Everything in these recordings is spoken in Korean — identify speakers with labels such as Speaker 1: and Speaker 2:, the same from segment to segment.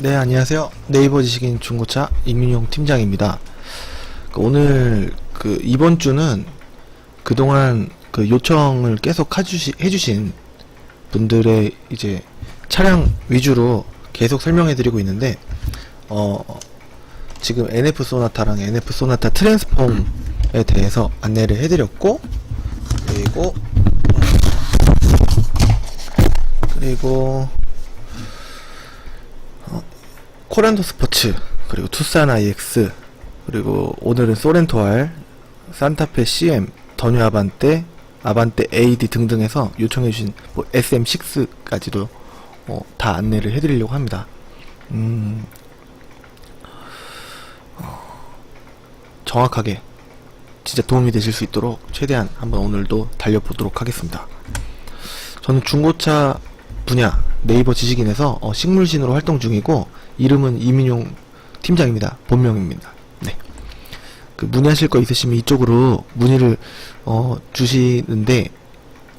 Speaker 1: 네, 안녕하세요. 네이버 지식인 중고차 임민용 팀장입니다. 오늘 이번 주는 그동안 요청을 계속 해주신 분들의 이제 차량 위주로 계속 설명해드리고 있는데, 지금 NF 소나타랑 NF 소나타 트랜스폼에 대해서 안내를 해드렸고, 그리고 코란도 스포츠, 그리고 투싼 IX, 그리고 오늘은 소렌토 R, 산타페 CM, 더뉴 아반떼, 아반떼 AD 등등해서 요청해주신 SM6까지도 다 안내를 해드리려고 합니다. 정확하게 진짜 도움이 되실 수 있도록 최대한 한번 오늘도 달려보도록 하겠습니다. 저는 중고차 분야 네이버 지식인에서 식물신으로 활동 중이고, 이름은 이민용 팀장입니다. 본명입니다. 네. 문의하실 거 있으시면 이쪽으로 문의를 주시는데,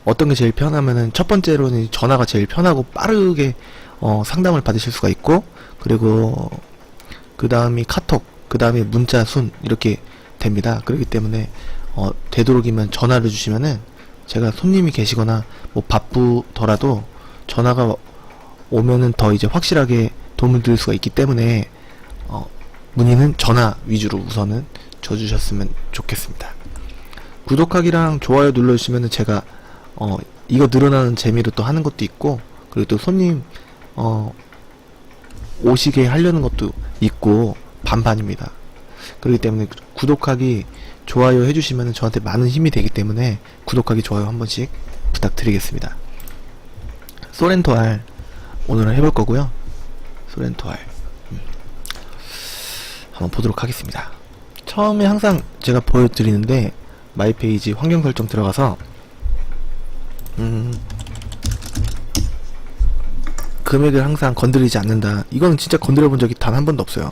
Speaker 1: 어떤 게 제일 편하면은 첫 번째로는 전화가 제일 편하고 빠르게 상담을 받으실 수가 있고, 그리고 그 다음이 카톡, 그 다음에 문자 순 이렇게 됩니다. 그렇기 때문에 되도록이면 전화를 주시면은 제가 손님이 계시거나 뭐 바쁘더라도 전화가 오면은 더 이제 확실하게 도움을 드릴 수가 있기 때문에 문의는 전화 위주로 우선은 줘주셨으면 좋겠습니다. 구독하기랑 좋아요 눌러주시면은 제가 이거 늘어나는 재미로 또 하는 것도 있고, 그리고 또 손님 오시게 하려는 것도 있고 반반입니다. 그렇기 때문에 구독하기 좋아요 해주시면 저한테 많은 힘이 되기 때문에 구독하기 좋아요 한 번씩 부탁드리겠습니다. 소렌토 R 오늘은 해볼 거고요. 소렌토 R 한번 보도록 하겠습니다. 처음에 항상 제가 보여드리는데, 마이 페이지 환경 설정 들어가서 금액을 항상 건드리지 않는다. 이건 진짜 건드려 본 적이 단 한 번도 없어요.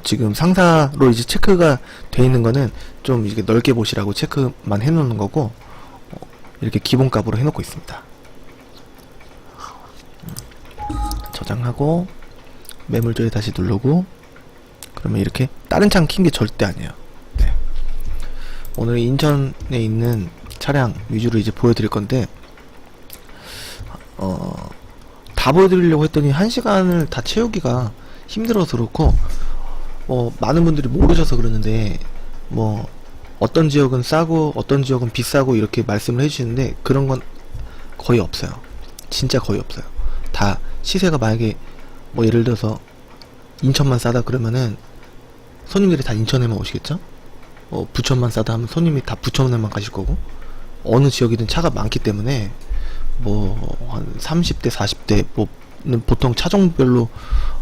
Speaker 1: 지금 상사로 이제 체크가 돼 있는 거는 좀 이렇게 넓게 보시라고 체크만 해 놓는 거고, 이렇게 기본값으로 해 놓고 있습니다. 저장하고 매물조회 다시 누르고, 그러면 이렇게 다른 창 킨 게 절대 아니에요. 네. 오늘 인천에 있는 차량 위주로 이제 보여드릴 건데, 다 보여드리려고 했더니 1시간을 다 채우기가 힘들어서 그렇고, 많은 분들이 모르셔서 그러는데, 어떤 지역은 싸고 어떤 지역은 비싸고 이렇게 말씀을 해주시는데, 그런 건 거의 없어요. 진짜 거의 없어요. 다 시세가 만약에 예를 들어서 인천만 싸다 그러면은 손님들이 다 인천에만 오시겠죠? 부천만 싸다 하면 손님이 다 부천에만 가실 거고, 어느 지역이든 차가 많기 때문에 한 30대 40대 보통 차종별로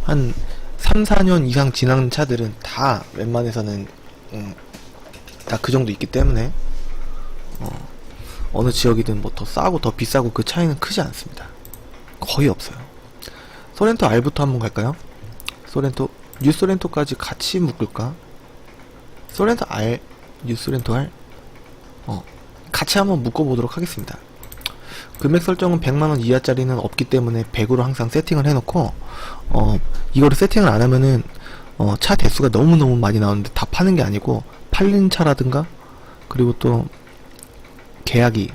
Speaker 1: 한 3-4년 이상 지난 차들은 다 웬만해서는 다 그 정도 있기 때문에 어느 지역이든 더 싸고 더 비싸고 그 차이는 크지 않습니다. 거의 없어요. 소렌토 R부터 한번 갈까요? 소렌토 뉴 소렌토까지 같이 묶을까? 소렌토 R, 뉴 소렌토 R 같이 한번 묶어보도록 하겠습니다. 금액 설정은 100만원 이하짜리는 없기 때문에 100으로 항상 세팅을 해놓고, 이거를 세팅을 안하면은 차 대수가 너무너무 많이 나오는데 다 파는 게 아니고, 팔린 차라든가, 그리고 또 계약이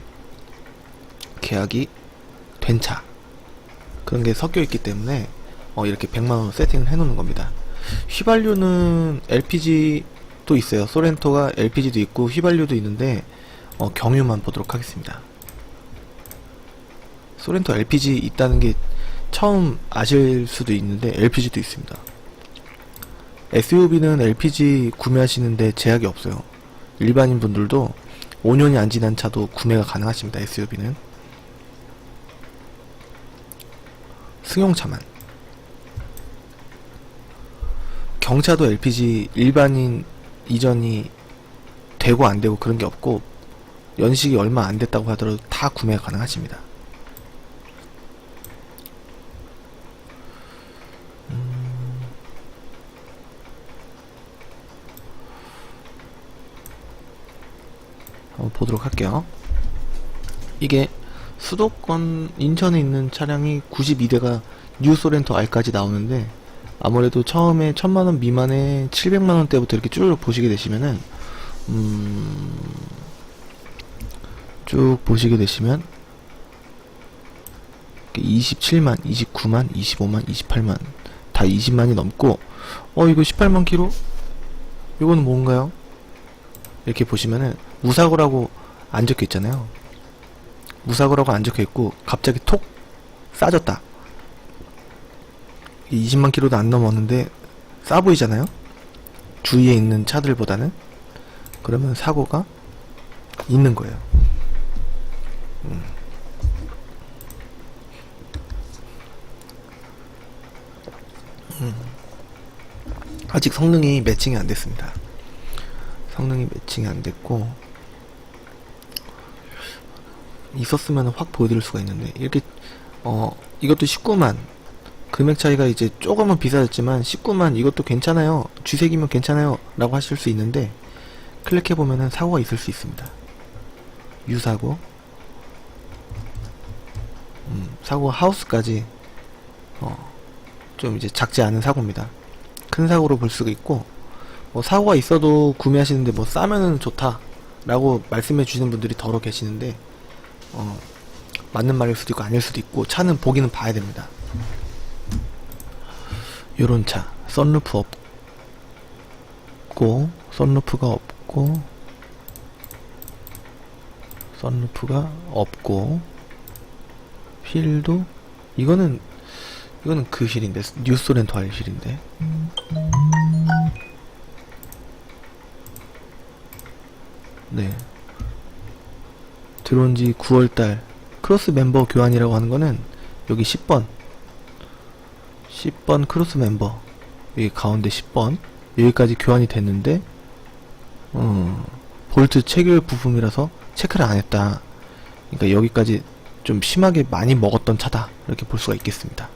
Speaker 1: 된 차, 그런 게 섞여 있기 때문에 이렇게 100만원으로 세팅을 해놓는 겁니다. 휘발유는 LPG도 있어요. 소렌토가 LPG도 있고 휘발유도 있는데 경유만 보도록 하겠습니다. 소렌토 LPG 있다는 게 처음 아실 수도 있는데 LPG도 있습니다. SUV는 LPG 구매하시는데 제약이 없어요. 일반인 분들도 5년이 안 지난 차도 구매가 가능하십니다. SUV는 승용차만. 경차도 LPG 일반인 이전이 되고 안 되고 그런 게 없고, 연식이 얼마 안 됐다고 하더라도 다 구매가 가능하십니다. 한번 보도록 할게요. 이게 수도권 인천에 있는 차량이 92대가 뉴 소렌토 R까지 나오는데, 아무래도 처음에 1000만원 미만에 700만원대부터 이렇게 쭉 보시게 되시면은 쭉 보시게 되시면 27만, 29만, 25만, 28만 다 20만이 넘고 이거 18만 키로? 이거는 뭔가요? 이렇게 보시면은 무사고라고 안 적혀 있잖아요. 무사고라고 안 적혀 있고 갑자기 톡 싸졌다. 20만 키로도 안 넘었는데 싸 보이잖아요. 주위에 있는 차들보다는. 그러면 사고가 있는 거예요. 아직 성능이 매칭이 안 됐습니다. 성능이 매칭이 안 됐고, 있었으면 확 보여드릴 수가 있는데, 이렇게 이것도 19만, 금액 차이가 이제 조금은 비싸졌지만 19만 이것도 괜찮아요, 쥐색이면 괜찮아요 라고 하실 수 있는데, 클릭해보면은 사고가 있을 수 있습니다. 유사고, 사고가 하우스까지 좀 이제 작지 않은 사고입니다. 큰 사고로 볼 수가 있고, 사고가 있어도 구매하시는데 싸면은 좋다 라고 말씀해 주시는 분들이 더러 계시는데, 맞는 말일 수도 있고 아닐 수도 있고, 차는 보기는 봐야 됩니다. 요런 차, 썬루프 없고, 썬루프가 없고, 휠도, 이거는 그 휠인데, 뉴소렌토 할 휠인데. 네. 들어온지 9월달 크로스 멤버 교환이라고 하는 거는 여기 10번 크로스 멤버, 여기 가운데 10번 여기까지 교환이 됐는데 볼트 체결 부품이라서 체크를 안 했다. 그러니까 여기까지 좀 심하게 많이 먹었던 차다, 이렇게 볼 수가 있겠습니다.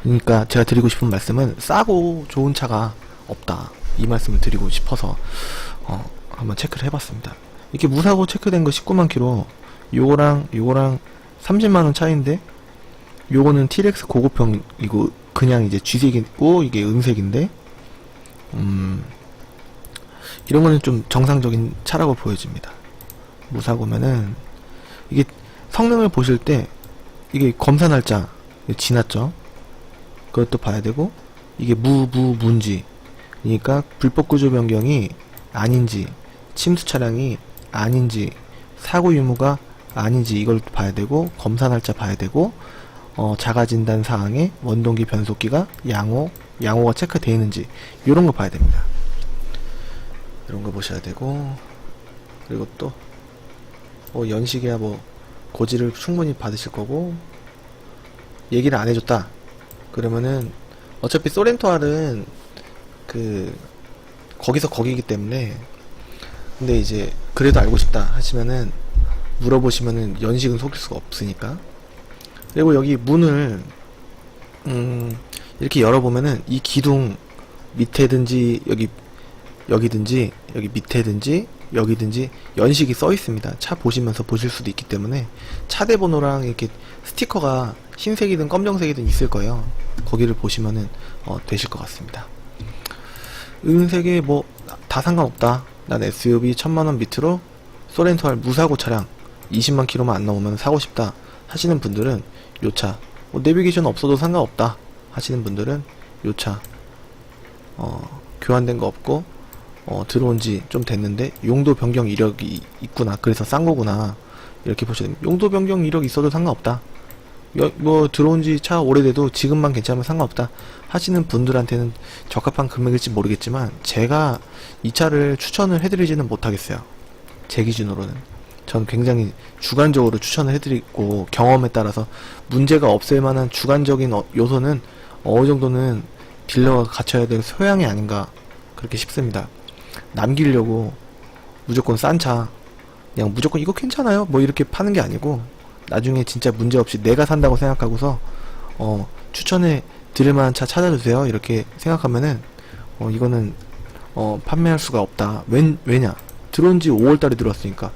Speaker 1: 그러니까 제가 드리고 싶은 말씀은 싸고 좋은 차가 없다, 이 말씀을 드리고 싶어서 한번 체크를 해봤습니다. 이렇게 무사고 체크된 거 19만 킬로, 요거랑 30만원 차이인데, 요거는 TRX 고급형이고 그냥 이제 쥐색이고 이게 은색인데, 이런 거는 좀 정상적인 차라고 보여집니다. 무사고면은 이게 성능을 보실 때 이게 검사 날짜 지났죠? 그것도 봐야 되고, 이게 문지, 그러니까 불법 구조 변경이 아닌지, 침수 차량이 아닌지, 사고 유무가 아닌지, 이걸 봐야 되고, 검사 날짜 봐야 되고, 자가 진단 사항에 원동기 변속기가 양호가 체크되어 있는지, 이런 거 봐야 됩니다. 이런 거 보셔야 되고, 그리고 또 연식이야 고지를 충분히 받으실 거고, 얘기를 안 해줬다 그러면은 어차피 소렌토알은 거기서 거기기 때문에, 근데 이제 그래도 알고 싶다 하시면은 물어보시면은 연식은 속일 수가 없으니까. 그리고 여기 문을 이렇게 열어보면은 이 기둥 밑에든지 여기든지 여기 밑에든지 여기든지 연식이 써 있습니다. 차 보시면서 보실 수도 있기 때문에 차대 번호랑 이렇게 스티커가 흰색이든 검정색이든 있을 거예요. 거기를 보시면은 되실 것 같습니다. 은색에 다 상관없다, 난 SUV 1000만원 밑으로 소렌토알 무사고 차량 20만 킬로만 안 넘으면 사고 싶다 하시는 분들은 요 차, 내비게이션 없어도 상관없다 하시는 분들은 요 차 교환된 거 없고 들어온지 좀 됐는데 용도 변경 이력이 있구나, 그래서 싼 거구나, 이렇게 보셔야 됩니다. 용도 변경 이력 있어도 상관없다, 들어온지 차 오래돼도 지금만 괜찮으면 상관없다 하시는 분들한테는 적합한 금액일지 모르겠지만, 제가 이 차를 추천을 해드리지는 못하겠어요. 제 기준으로는 전 굉장히 주관적으로 추천을 해드리고, 경험에 따라서 문제가 없을 만한 주관적인 요소는 어느 정도는 딜러가 갖춰야 될 소양이 아닌가, 그렇게 싶습니다. 남기려고 무조건 싼 차 그냥 무조건 이거 괜찮아요 이렇게 파는 게 아니고, 나중에 진짜 문제없이 내가 산다고 생각하고서 추천해 드릴 만한 차 찾아주세요 이렇게 생각하면은 이거는 판매할 수가 없다. 왜냐, 들어온지 5월달에 들어왔으니까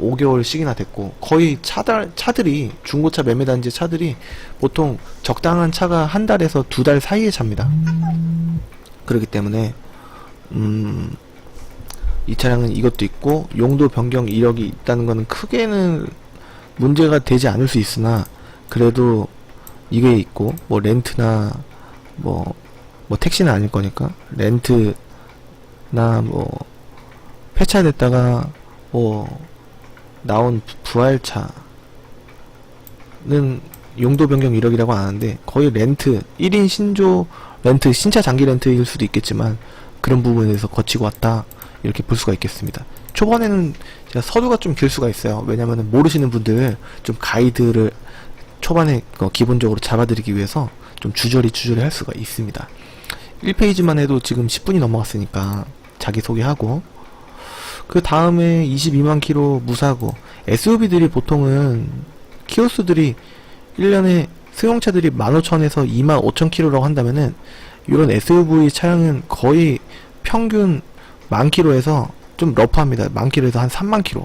Speaker 1: 5개월씩이나 됐고, 거의 차들이, 중고차 매매단지 차들이 보통 적당한 차가 한 달에서 두 달 사이에 찹니다. 그렇기 때문에, 이 차량은 이것도 있고, 용도 변경 이력이 있다는 것은 크게는 문제가 되지 않을 수 있으나, 그래도 이게 있고, 뭐 렌트나, 뭐 택시는 아닐 거니까, 렌트나 뭐, 폐차됐다가, 나온 부활차는 용도 변경 이력이라고 하는데, 거의 렌트, 1인 신조 렌트, 신차 장기 렌트일 수도 있겠지만, 그런 부분에서 거치고 왔다, 이렇게 볼 수가 있겠습니다. 초반에는 제가 서류가 좀 길 수가 있어요. 왜냐면은 모르시는 분들 좀 가이드를 초반에 기본적으로 잡아드리기 위해서 좀 주저리 할 수가 있습니다. 1페이지만 해도 지금 10분이 넘어갔으니까 자기소개하고, 그 다음에 22만 킬로 무사고, SUV들이 보통은 키로수들이 1년에 승용차들이 15,000에서 25,000km라고 한다면은, 이런 SUV 차량은 거의 평균 10,000km에서 좀 러프합니다. 10,000km에서 한 30,000km.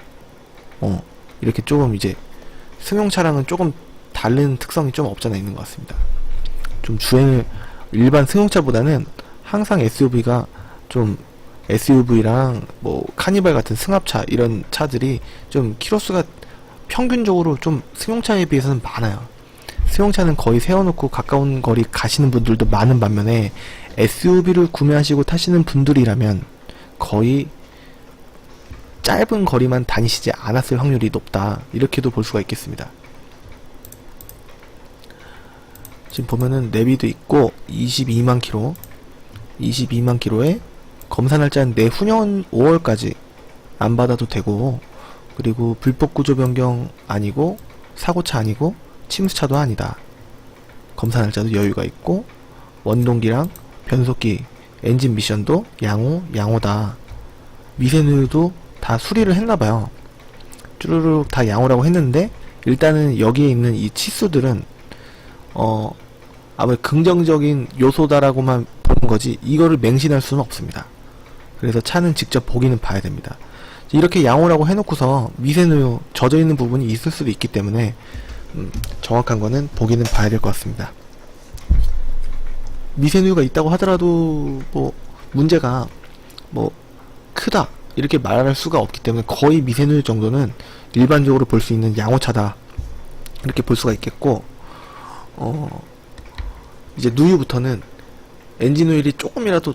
Speaker 1: 이렇게 조금 이제 승용차랑은 조금 다른 특성이 좀 없잖아 있는 것 같습니다. 좀 주행을 일반 승용차보다는 항상 SUV가 좀, SUV랑 뭐 카니발 같은 승합차 이런 차들이 좀 키로수가 평균적으로 좀 승용차에 비해서는 많아요. 승용차는 거의 세워놓고 가까운 거리 가시는 분들도 많은 반면에, SUV를 구매하시고 타시는 분들이라면 거의 짧은 거리만 다니시지 않았을 확률이 높다, 이렇게도 볼 수가 있겠습니다. 지금 보면은 내비도 있고 22만 킬로, 22만 킬로에 검사 날짜는 내후년 5월까지 안 받아도 되고, 그리고 불법 구조 변경 아니고, 사고차 아니고, 침수차도 아니다. 검사 날짜도 여유가 있고, 원동기랑 변속기, 엔진 미션도 양호다. 미세누유도 다 수리를 했나봐요. 쭈루룩 다 양호라고 했는데, 일단은 여기에 있는 이 치수들은 아무래도 긍정적인 요소다라고만 보는 거지, 이거를 맹신할 수는 없습니다. 그래서 차는 직접 보기는 봐야 됩니다. 이렇게 양호라고 해놓고서 미세누유 젖어있는 부분이 있을 수도 있기 때문에, 정확한 거는 보기는 봐야 될 것 같습니다. 미세누유가 있다고 하더라도 뭐 문제가 뭐 크다 이렇게 말할 수가 없기 때문에, 거의 미세누유 정도는 일반적으로 볼 수 있는 양호차다, 이렇게 볼 수가 있겠고, 이제 누유부터는 엔진 오일이 조금이라도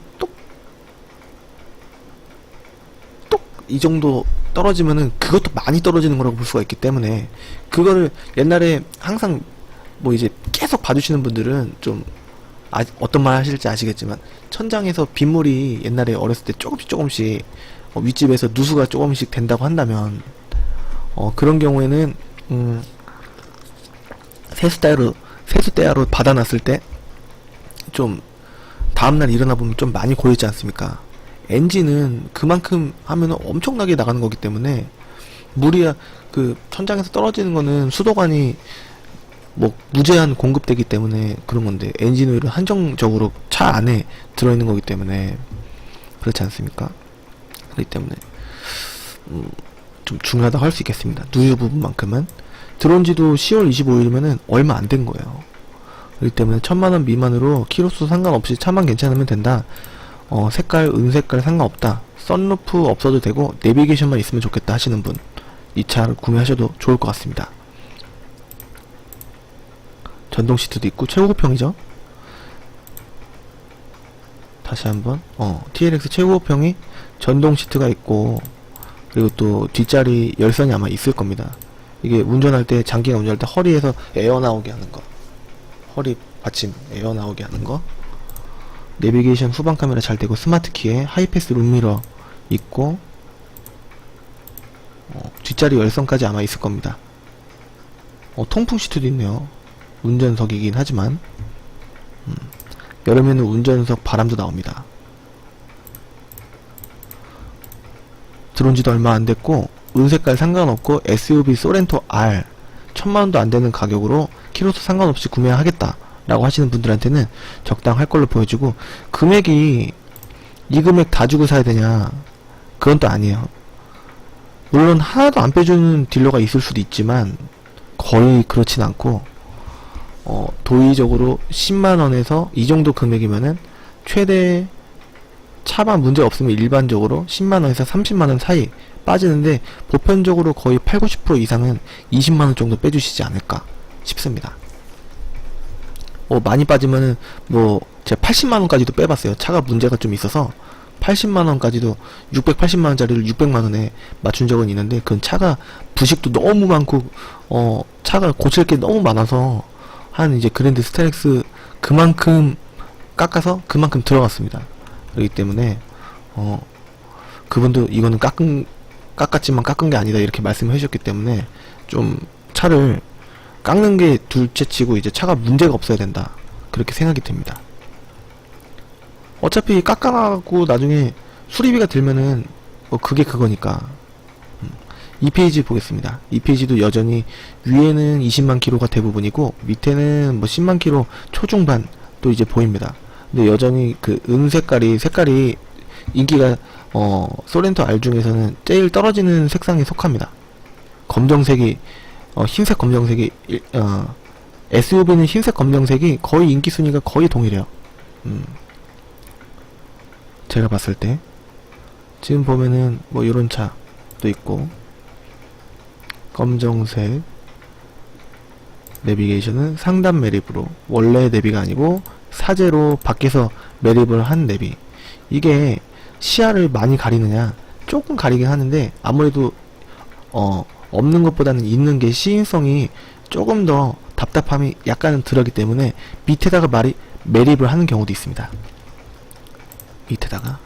Speaker 1: 이 정도 떨어지면은 그것도 많이 떨어지는 거라고 볼 수가 있기 때문에, 그거를 옛날에 항상 뭐 이제 계속 봐주시는 분들은 좀 어떤 말 하실지 아시겠지만, 천장에서 빗물이 옛날에 어렸을 때 조금씩 윗집에서 누수가 조금씩 된다고 한다면, 그런 경우에는 세수대야로 받아놨을 때 좀 다음날 일어나 보면 좀 많이 고이지 않습니까? 엔진은 그만큼 하면은 엄청나게 나가는 거기 때문에, 물이 그 천장에서 떨어지는 거는 수도관이 뭐 무제한 공급되기 때문에 그런 건데, 엔진 오일은 한정적으로 차 안에 들어있는 거기 때문에 그렇지 않습니까? 그렇기 때문에 좀 중요하다고 할 수 있겠습니다. 누유 부분만큼은. 들어온 지도 10월 25일이면은 얼마 안 된 거예요. 그렇기 때문에 1000만원 미만으로 키로수 상관없이 차만 괜찮으면 된다. 색깔, 은색깔 상관없다. 썬루프 없어도 되고 내비게이션만 있으면 좋겠다 하시는 분, 이 차를 구매하셔도 좋을 것 같습니다. 전동 시트도 있고 최고급형이죠. 다시 한번 TLX 최고급형이 전동 시트가 있고, 그리고 또 뒷자리 열선이 아마 있을 겁니다. 이게 운전할 때, 장기가 운전할 때 허리에서 에어 나오게 하는 거, 허리 받침 에어 나오게 하는 거, 내비게이션 후방 카메라 잘 되고, 스마트 키에 하이패스 룸미러 있고, 뒷자리 열선까지 아마 있을 겁니다. 통풍 시트도 있네요. 운전석이긴 하지만 여름에는 운전석 바람도 나옵니다. 들어온지도 얼마 안 됐고, 은색깔 상관없고 SUV 소렌토 R 1000만원도 안 되는 가격으로 키로수 상관없이 구매하겠다 라고 하시는 분들한테는 적당할 걸로 보여지고, 금액이 이 금액 다 주고 사야 되냐, 그건 또 아니에요. 물론 하나도 안 빼주는 딜러가 있을 수도 있지만 거의 그렇진 않고 도의적으로 10만원에서 이 정도 금액이면은 최대 차만 문제 없으면 일반적으로 10만원에서 30만원 사이 빠지는데 보편적으로 거의 80-90% 이상은 20만원 정도 빼주시지 않을까 싶습니다. 많이 빠지면은 제가 80만원까지도 빼봤어요. 차가 문제가 좀 있어서 80만원까지도 680만원짜리를 600만원에 맞춘 적은 있는데 그건 차가 부식도 너무 많고 차가 고칠 게 너무 많아서 한 이제 그랜드 스타렉스 그만큼 깎아서 그만큼 들어갔습니다. 그렇기 때문에 그분도 이거는 깎았지만 깎은 게 아니다 이렇게 말씀해 주셨기 때문에 좀 차를 깎는 게 둘째치고 이제 차가 문제가 없어야 된다 그렇게 생각이 듭니다. 어차피 깎아나가고 나중에 수리비가 들면은 그게 그거니까. 2페이지 보겠습니다. 2페이지도 여전히 위에는 20만 킬로가 대부분이고 밑에는 10만 킬로 초중반 또 이제 보입니다. 근데 여전히 그 색깔이 인기가 소렌토 R 중에서는 제일 떨어지는 색상에 속합니다. 검정색이 흰색 검정색이 SUV는 흰색 검정색이 거의 인기 순위가 거의 동일해요. 제가 봤을 때 지금 보면은 요런 차도 있고 검정색 내비게이션은 상단 매립으로 원래 내비가 아니고 사제로 밖에서 매립을 한 내비. 이게 시야를 많이 가리느냐 조금 가리긴 하는데 아무래도 없는 것보다는 있는 게 시인성이 조금 더 답답함이 약간은 덜하기 때문에 밑에다가 매립을 하는 경우도 있습니다. 밑에다가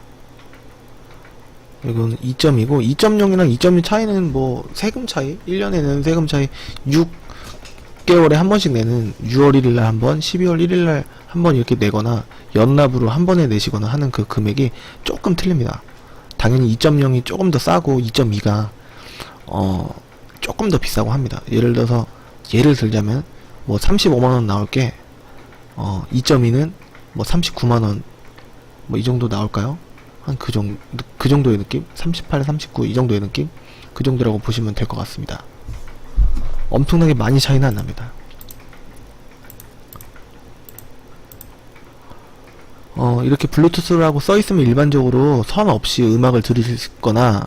Speaker 1: 이건 2.2고 2.0이랑 2.2 차이는 세금 차이 1년에 내는 세금 차이 6개월에 한 번씩 내는 6월 1일날 한 번 12월 1일날 한 번 이렇게 내거나 연납으로 한 번에 내시거나 하는 그 금액이 조금 틀립니다. 당연히 2.0이 조금 더 싸고 2.2가 조금 더 비싸고 합니다. 예를 들자면 35만원 나올게 2.2는 39만원 이 정도 나올까요? 한 그 정도의 느낌? 38, 39 이 정도의 느낌? 그 정도라고 보시면 될 것 같습니다. 엄청나게 많이 차이는 안 납니다. 이렇게 블루투스라고 써있으면 일반적으로 선 없이 음악을 들으시거나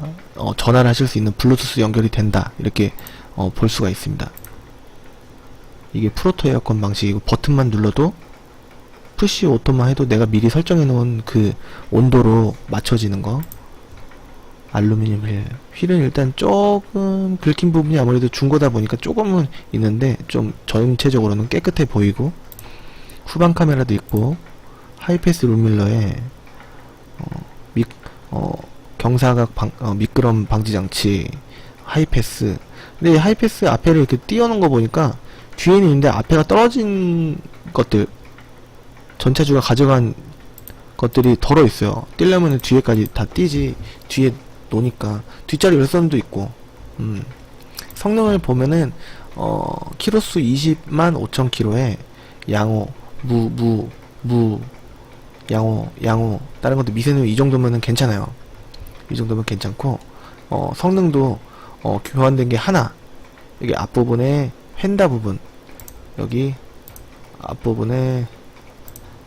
Speaker 1: 전화를 하실 수 있는 블루투스 연결이 된다 이렇게 볼 수가 있습니다. 이게 프로토 에어컨 방식이고 버튼만 눌러도 푸시 오토만 해도 내가 미리 설정해 놓은 그 온도로 맞춰지는 거. 알루미늄 휠은 일단 조금 긁힌 부분이 아무래도 중고다 보니까 조금은 있는데 좀 전체적으로는 깨끗해 보이고 후방 카메라도 있고 하이패스 룰밀러에 경사각 미끄럼 방지 장치 하이패스. 근데 하이패스 앞에를 이렇게 띄워놓은 거 보니까 뒤에는 있는데 앞에가 떨어진 것들 전차주가 가져간 것들이 덜어 있어요. 띄려면 뒤에까지 다 띄지 뒤에 놓으니까 뒷자리 열선도 있고. 성능을 보면은 키로수 20만 5천 킬로에 양호 양호 다른 것도 미세는 이 정도면은 괜찮아요. 이 정도면 괜찮고 성능도 교환된 게 하나. 여기 앞부분에 휀다 부분, 여기 앞부분에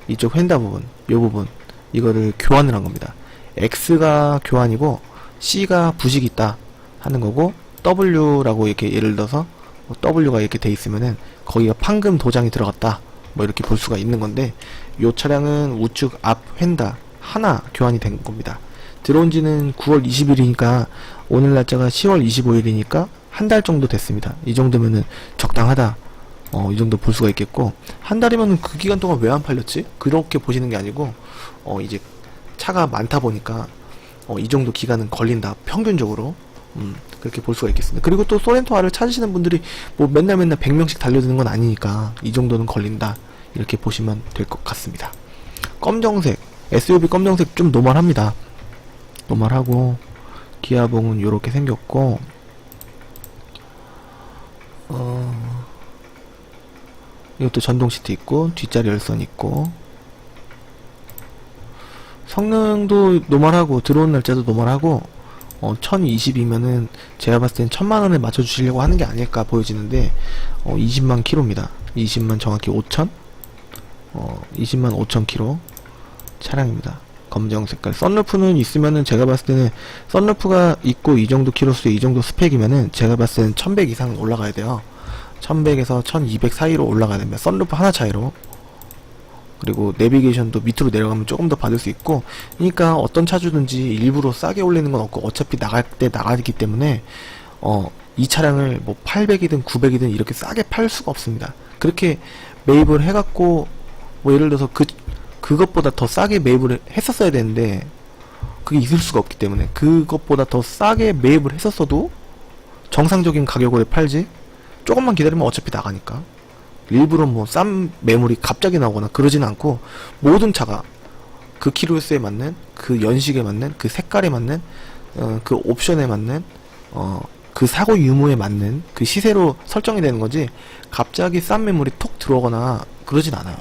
Speaker 1: 이쪽 휀다 부분, 요 부분 이거를 교환을 한 겁니다. X가 교환이고 C가 부식이 있다 하는 거고 W라고 이렇게 예를 들어서 W가 이렇게 돼 있으면은 거기가 판금 도장이 들어갔다 이렇게 볼 수가 있는 건데 요 차량은 우측 앞 휀다 하나 교환이 된 겁니다. 들어온 지는 9월 20일이니까 오늘 날짜가 10월 25일이니까 한 달 정도 됐습니다. 이 정도면은 적당하다. 이 정도 볼 수가 있겠고, 한 달이면 그 기간 동안 왜 안 팔렸지? 그렇게 보시는 게 아니고 이제 차가 많다 보니까 이 정도 기간은 걸린다 평균적으로. 그렇게 볼 수가 있겠습니다. 그리고 또 소렌토 R을 찾으시는 분들이 맨날 100명씩 달려드는 건 아니니까 이 정도는 걸린다 이렇게 보시면 될 것 같습니다. 검정색 SUV 검정색 좀 노멀합니다. 노멀하고 기아봉은 요렇게 생겼고 이것도 전동 시트 있고 뒷자리 열선 있고 성능도 노멀하고 들어온 날짜도 노멀하고 1020이면은 제가 봤을 땐 1000만원에 맞춰주시려고 하는 게 아닐까 보여지는데 20만 킬로입니다. 20만 정확히 5000? 20만 5000 킬로 차량입니다. 검정 색깔. 썬루프는 있으면은 제가 봤을 때는 썬루프가 있고 이 정도 키로수에 이 정도 스펙이면은 제가 봤을 때는 1100 이상 올라가야 돼요. 1100에서 1200 사이로 올라가야 됩니다. 썬루프 하나 차이로. 그리고 내비게이션도 밑으로 내려가면 조금 더 받을 수 있고, 그러니까 어떤 차주든지 일부러 싸게 올리는 건 없고 어차피 나갈 때 나가기 때문에 이 차량을 뭐 800이든 900이든 이렇게 싸게 팔 수가 없습니다. 그렇게 매입을 해갖고 뭐 예를 들어서 그것보다 더 싸게 매입을 했었어야 되는데 그게 있을 수가 없기 때문에 그것보다 더 싸게 매입을 했었어도 정상적인 가격으로 팔지, 조금만 기다리면 어차피 나가니까 일부러 뭐 싼 매물이 갑자기 나오거나 그러지는 않고, 모든 차가 그 키로수에 맞는, 그 연식에 맞는, 그 색깔에 맞는, 그 옵션에 맞는, 그 사고 유무에 맞는 그 시세로 설정이 되는 거지, 갑자기 싼 매물이 톡 들어오거나 그러진 않아요.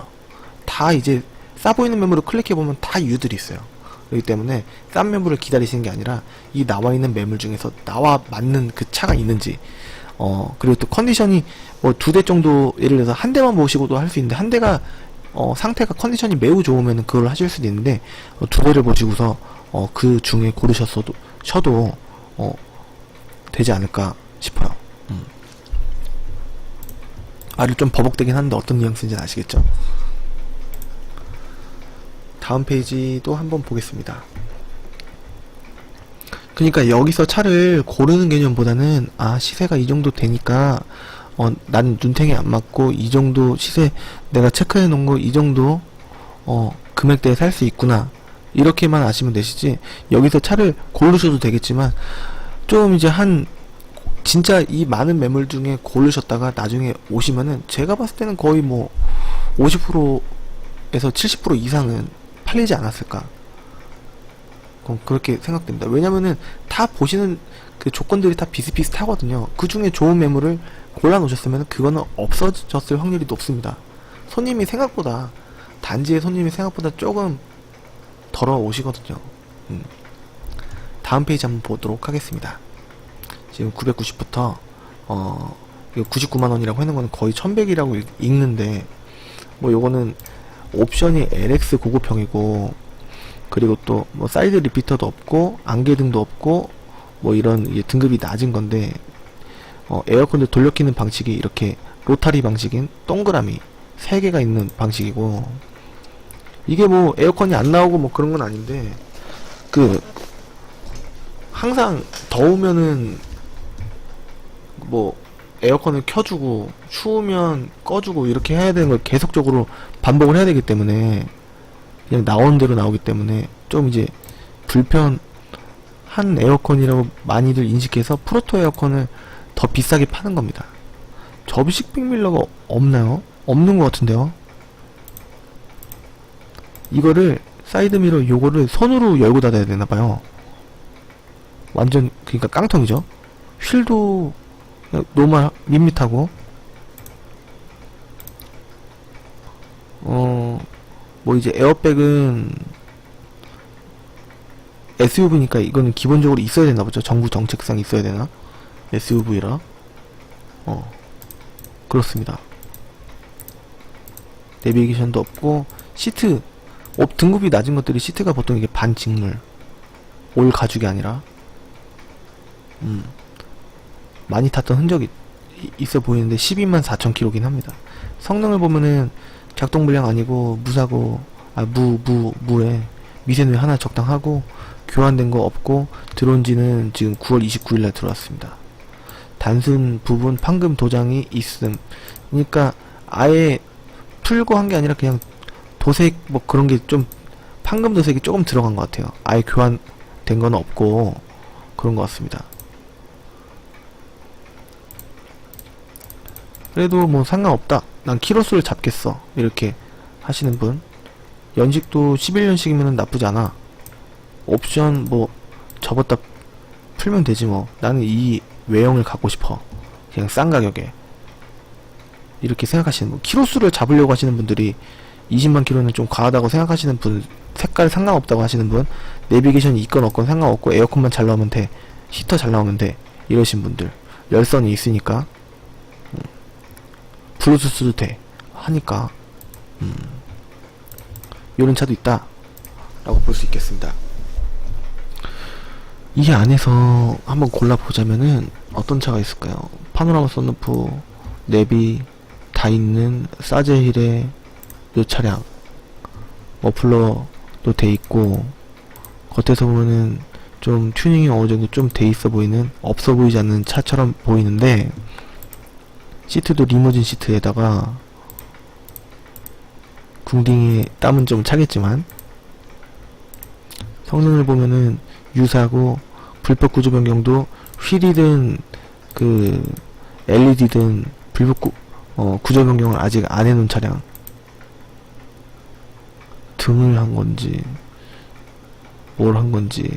Speaker 1: 다 이제 싸 보이는 매물을 클릭해보면 다 이유들이 있어요. 그렇기 때문에 싼 매물을 기다리시는 게 아니라 이 나와 있는 매물 중에서 나와 맞는 그 차가 있는지, 그리고 또 컨디션이 뭐 2대 정도, 예를 들어서 한 대만 보시고도 할 수 있는데, 한 대가 상태가 컨디션이 매우 좋으면 그걸 하실 수도 있는데, 2대를 보시고서 그 중에 고르셨어도 되지 않을까 싶어요. 말을 좀 버벅대긴 하는데 어떤 뉘앙스인지는 아시겠죠? 다음 페이지도 한번 보겠습니다. 그러니까 여기서 차를 고르는 개념보다는, 시세가 이 정도 되니까 난 눈탱이 안 맞고 이 정도 시세 내가 체크해 놓은 거 이 정도 금액대에 살 수 있구나, 이렇게만 아시면 되시지, 여기서 차를 고르셔도 되겠지만 좀 이제 진짜 이 많은 매물 중에 고르셨다가 나중에 오시면은 제가 봤을 때는 거의 뭐 50%에서 70% 이상은 팔리지 않았을까, 그렇게 생각됩니다. 왜냐면은 다 보시는 그 조건들이 다 비슷비슷하거든요. 그 중에 좋은 매물을 골라 놓으셨으면 그거는 없어졌을 확률이 높습니다. 단지의 손님이 생각보다 조금 덜어 오시거든요. 다음 페이지 한번 보도록 하겠습니다. 지금 990부터 99만원이라고 하는 거는 거의 1100이라고 읽는데, 뭐 요거는 옵션이 LX 고급형이고, 그리고 또 뭐 사이드 리피터도 없고 안개등도 없고 뭐 이런 이제 등급이 낮은 건데, 에어컨도 돌려 키는 방식이 이렇게 로타리 방식인 동그라미 3개가 있는 방식이고, 이게 뭐 에어컨이 안 나오고 뭐 그런 건 아닌데, 항상 더우면은 뭐 에어컨을 켜주고 추우면 꺼주고 이렇게 해야 되는 걸 계속적으로 반복을 해야 되기 때문에, 그냥 나온 대로 나오기 때문에 좀 이제 불편한 에어컨이라고 많이들 인식해서 프로토 에어컨을 더 비싸게 파는 겁니다. 접이식 빅밀러가 없나요? 없는 것 같은데요. 이거를 사이드미러 요거를 손으로 열고 닫아야 되나봐요. 완전 그러니까 깡통이죠. 휠도 노멀 밋밋하고, 뭐 이제 에어백은 SUV니까 이거는 기본적으로 있어야 되나 보죠. 정부 정책상 있어야 되나? SUV라. 그렇습니다. 내비게이션도 없고, 시트, 등급이 낮은 것들이 시트가 보통 이게 반직물, 올 가죽이 아니라, 많이 탔던 흔적이 있어 보이는데 12만 4천 킬로긴 합니다. 성능을 보면은 작동불량 아니고 무사고, 무에 미세누이 하나 적당하고, 교환된 거 없고, 들어온 지는 지금 9월 29일날 들어왔습니다. 단순 부분 판금 도장이 있음. 그러니까 아예 풀고 한 게 아니라 그냥 도색 뭐 그런 게 좀, 판금 도색이 조금 들어간 것 같아요. 아예 교환된 건 없고 그런 것 같습니다. 그래도 뭐 상관없다, 난 키로수를 잡겠어, 이렇게 하시는 분, 연식도 11년식이면 나쁘지 않아, 옵션 뭐 접었다 풀면 되지 뭐, 나는 이 외형을 갖고 싶어, 그냥 싼 가격에, 이렇게 생각하시는 분, 키로수를 잡으려고 하시는 분들이 20만 킬로는 좀 과하다고 생각하시는 분, 색깔 상관없다고 하시는 분, 내비게이션이 있건 없건 상관없고 에어컨만 잘 나오면 돼, 히터 잘 나오면 돼, 이러신 분들, 열선이 있으니까 블루투스도 돼 하니까 요런 차도 있다 라고 볼 수 있겠습니다. 이 안에서 한번 골라보자면은 어떤 차가 있을까요? 파노라마 썬루프, 내비 다 있는 사제힐의 요 차량, 머플러도 돼 있고, 겉에서 보면은 좀 튜닝이 어느 정도 좀 돼 있어 보이는, 없어 보이지 않는 차처럼 보이는데, 시트도 리무진 시트에다가 궁딩에 땀은 좀 차겠지만 성능을 보면은 유사하고, 불법 구조 변경도 휠이든 그 LED든 불법 구조 변경을 아직 안 해놓은 차량, 등을 한 건지 뭘 한 건지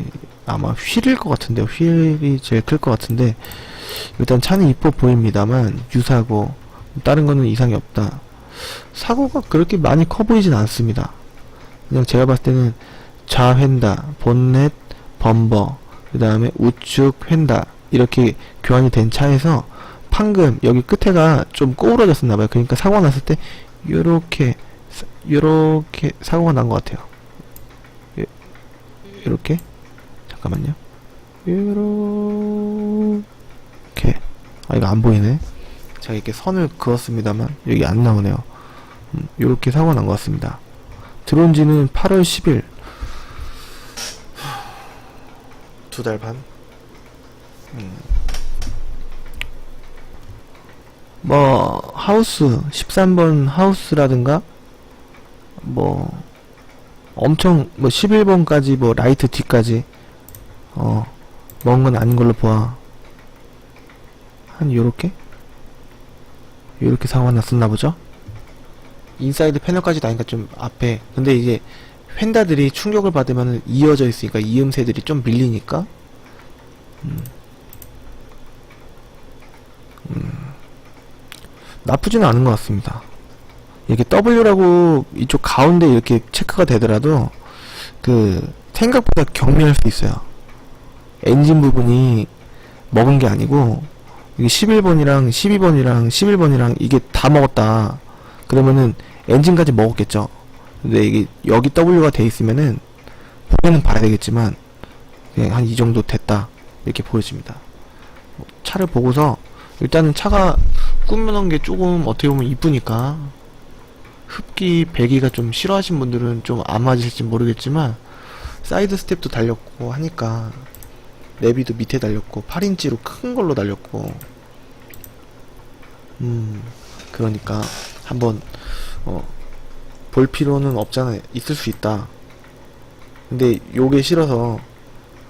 Speaker 1: 아마 휠일 것 같은데요. 휠이 제일 클 것 같은데, 일단 차는 이뻐 보입니다만 유사하고 다른 거는 이상이 없다. 사고가 그렇게 많이 커 보이진 않습니다. 그냥 제가 봤을 때는 좌휀다, 본넷, 범버, 그 다음에 우측 휀다 이렇게 교환이 된 차에서 방금 여기 끝에가 좀 꼬부러졌었나봐요. 그러니까 사고가 났을 때 요렇게 사고가 난 것 같아요. 요렇게, 잠깐만요, 요렇게, 아 이거 안 보이네. 제가 이렇게 선을 그었습니다만 여기 안 나오네요. 요렇게 사고가 난 것 같습니다. 들어온 지는 8월 10일, 2달 반? 뭐 하우스 13번 하우스라든가 뭐 엄청 뭐 11번까지 뭐 라이트 뒤까지 먹은 건 아닌 걸로 보아 한 요렇게 사고가 났었나 보죠. 인사이드 패널까지 나니까 좀 앞에, 근데 이제 휀다들이 충격을 받으면 이어져 있으니까 이음새들이 좀 밀리니까 나쁘지는 않은 것 같습니다. 이렇게 W라고 이쪽 가운데 이렇게 체크가 되더라도 그 생각보다 경미할 수 있어요. 엔진 부분이 먹은 게 아니고 이게 11번이랑 12번이랑 11번이랑 이게 다 먹었다 그러면은 엔진까지 먹었겠죠. 근데 이게 여기 W가 돼 있으면은 보면은 봐야 되겠지만 그냥 한 이 정도 됐다 이렇게 보여집니다. 차를 보고서 일단은 차가 꾸며놓은 게 조금 어떻게 보면 이쁘니까, 흡기 배기가 좀 싫어하신 분들은 좀 안 맞으실지 모르겠지만 사이드 스텝도 달렸고 하니까, 내비도 밑에 달렸고 8인치로 큰 걸로 달렸고, 그러니까 한번 볼 필요는 없잖아요. 있을 수 있다. 근데 요게 싫어서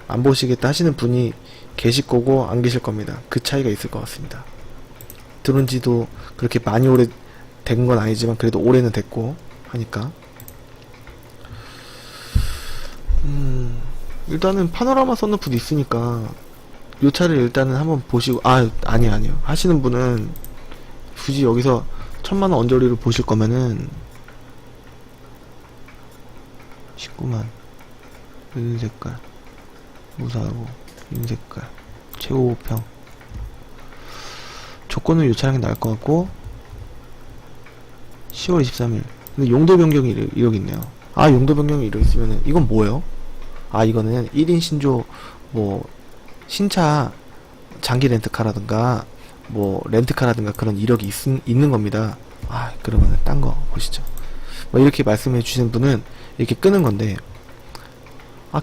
Speaker 1: 안 보시겠다 하시는 분이 계실 거고 안 계실 겁니다. 그 차이가 있을 것 같습니다. 들어온 지도 그렇게 많이 오래 된 건 아니지만 그래도 오래는 됐고 하니까, 일단은 파노라마 썬루프도 있으니까 요 차를 일단은 한번 보시고, 아니요 하시는 분은 굳이 여기서 1000만원 언저리로 보실 거면은 19만 은색깔 무사하고 인색깔 최고 호평 조건은 요 차량이 나을 것 같고, 10월 23일 근데 용도 변경이 이러고 있네요. 용도 변경이 이러고 있으면은 이건 뭐예요? 이거는 1인 신조 뭐 신차 장기 렌트카라든가 뭐 렌트카라든가 그런 이력이 있는 겁니다. 그러면은 딴 거 보시죠. 뭐 이렇게 말씀해 주시는 분은 이렇게 끄는 건데,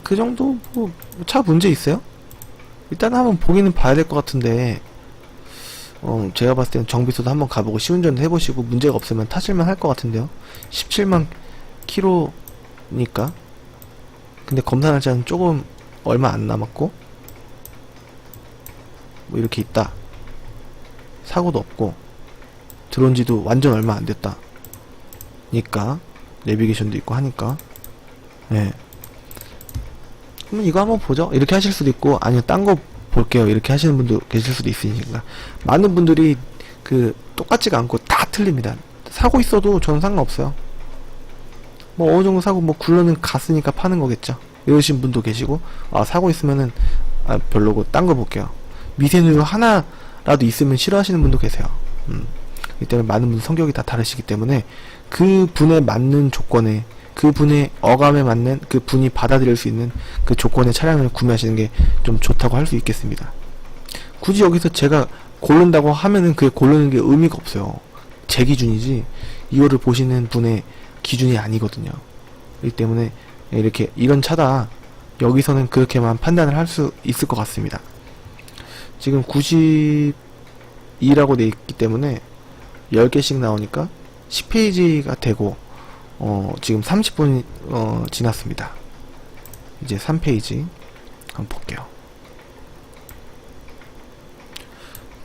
Speaker 1: 그 정도 뭐 차 문제 있어요? 일단 한번 보기는 봐야 될 것 같은데, 제가 봤을 때는 정비소도 한번 가보고 시운전도 해보시고 문제가 없으면 타실만 할 것 같은데요. 17만 킬로니까. 근데 검사 날짜는 조금 얼마 안 남았고, 뭐 이렇게 있다. 사고도 없고 들어온 지도 완전 얼마 안 됐다 니까, 내비게이션도 있고 하니까, 그러면 이거 한번 보죠. 이렇게 하실 수도 있고, 아니요 딴 거 볼게요 이렇게 하시는 분도 계실 수도 있으니까. 많은 분들이 그 똑같지가 않고 다 틀립니다. 사고 있어도 저는 상관없어요. 뭐 어느 정도 사고 뭐 굴러는 갔으니까 파는 거겠죠. 이러신 분도 계시고, 아 사고 있으면은 아 별로고 딴 거 볼게요. 미세누유 하나라도 있으면 싫어하시는 분도 계세요. 이 때문에 많은 분들 성격이 다 다르시기 때문에 그 분에 맞는 조건에, 그 분의 어감에 맞는, 그 분이 받아들일 수 있는 그 조건의 차량을 구매하시는 게 좀 좋다고 할 수 있겠습니다. 굳이 여기서 제가 고른다고 하면은 그게 고르는 게 의미가 없어요. 제 기준이지 이거를 보시는 분의 기준이 아니거든요. 이 때문에 이렇게 이런 차다, 여기서는 그렇게만 판단을 할 수 있을 것 같습니다. 지금 92라고 돼 있기 때문에 10개씩 나오니까 10페이지가 되고 지금 30분 지났습니다. 이제 3페이지 한번 볼게요.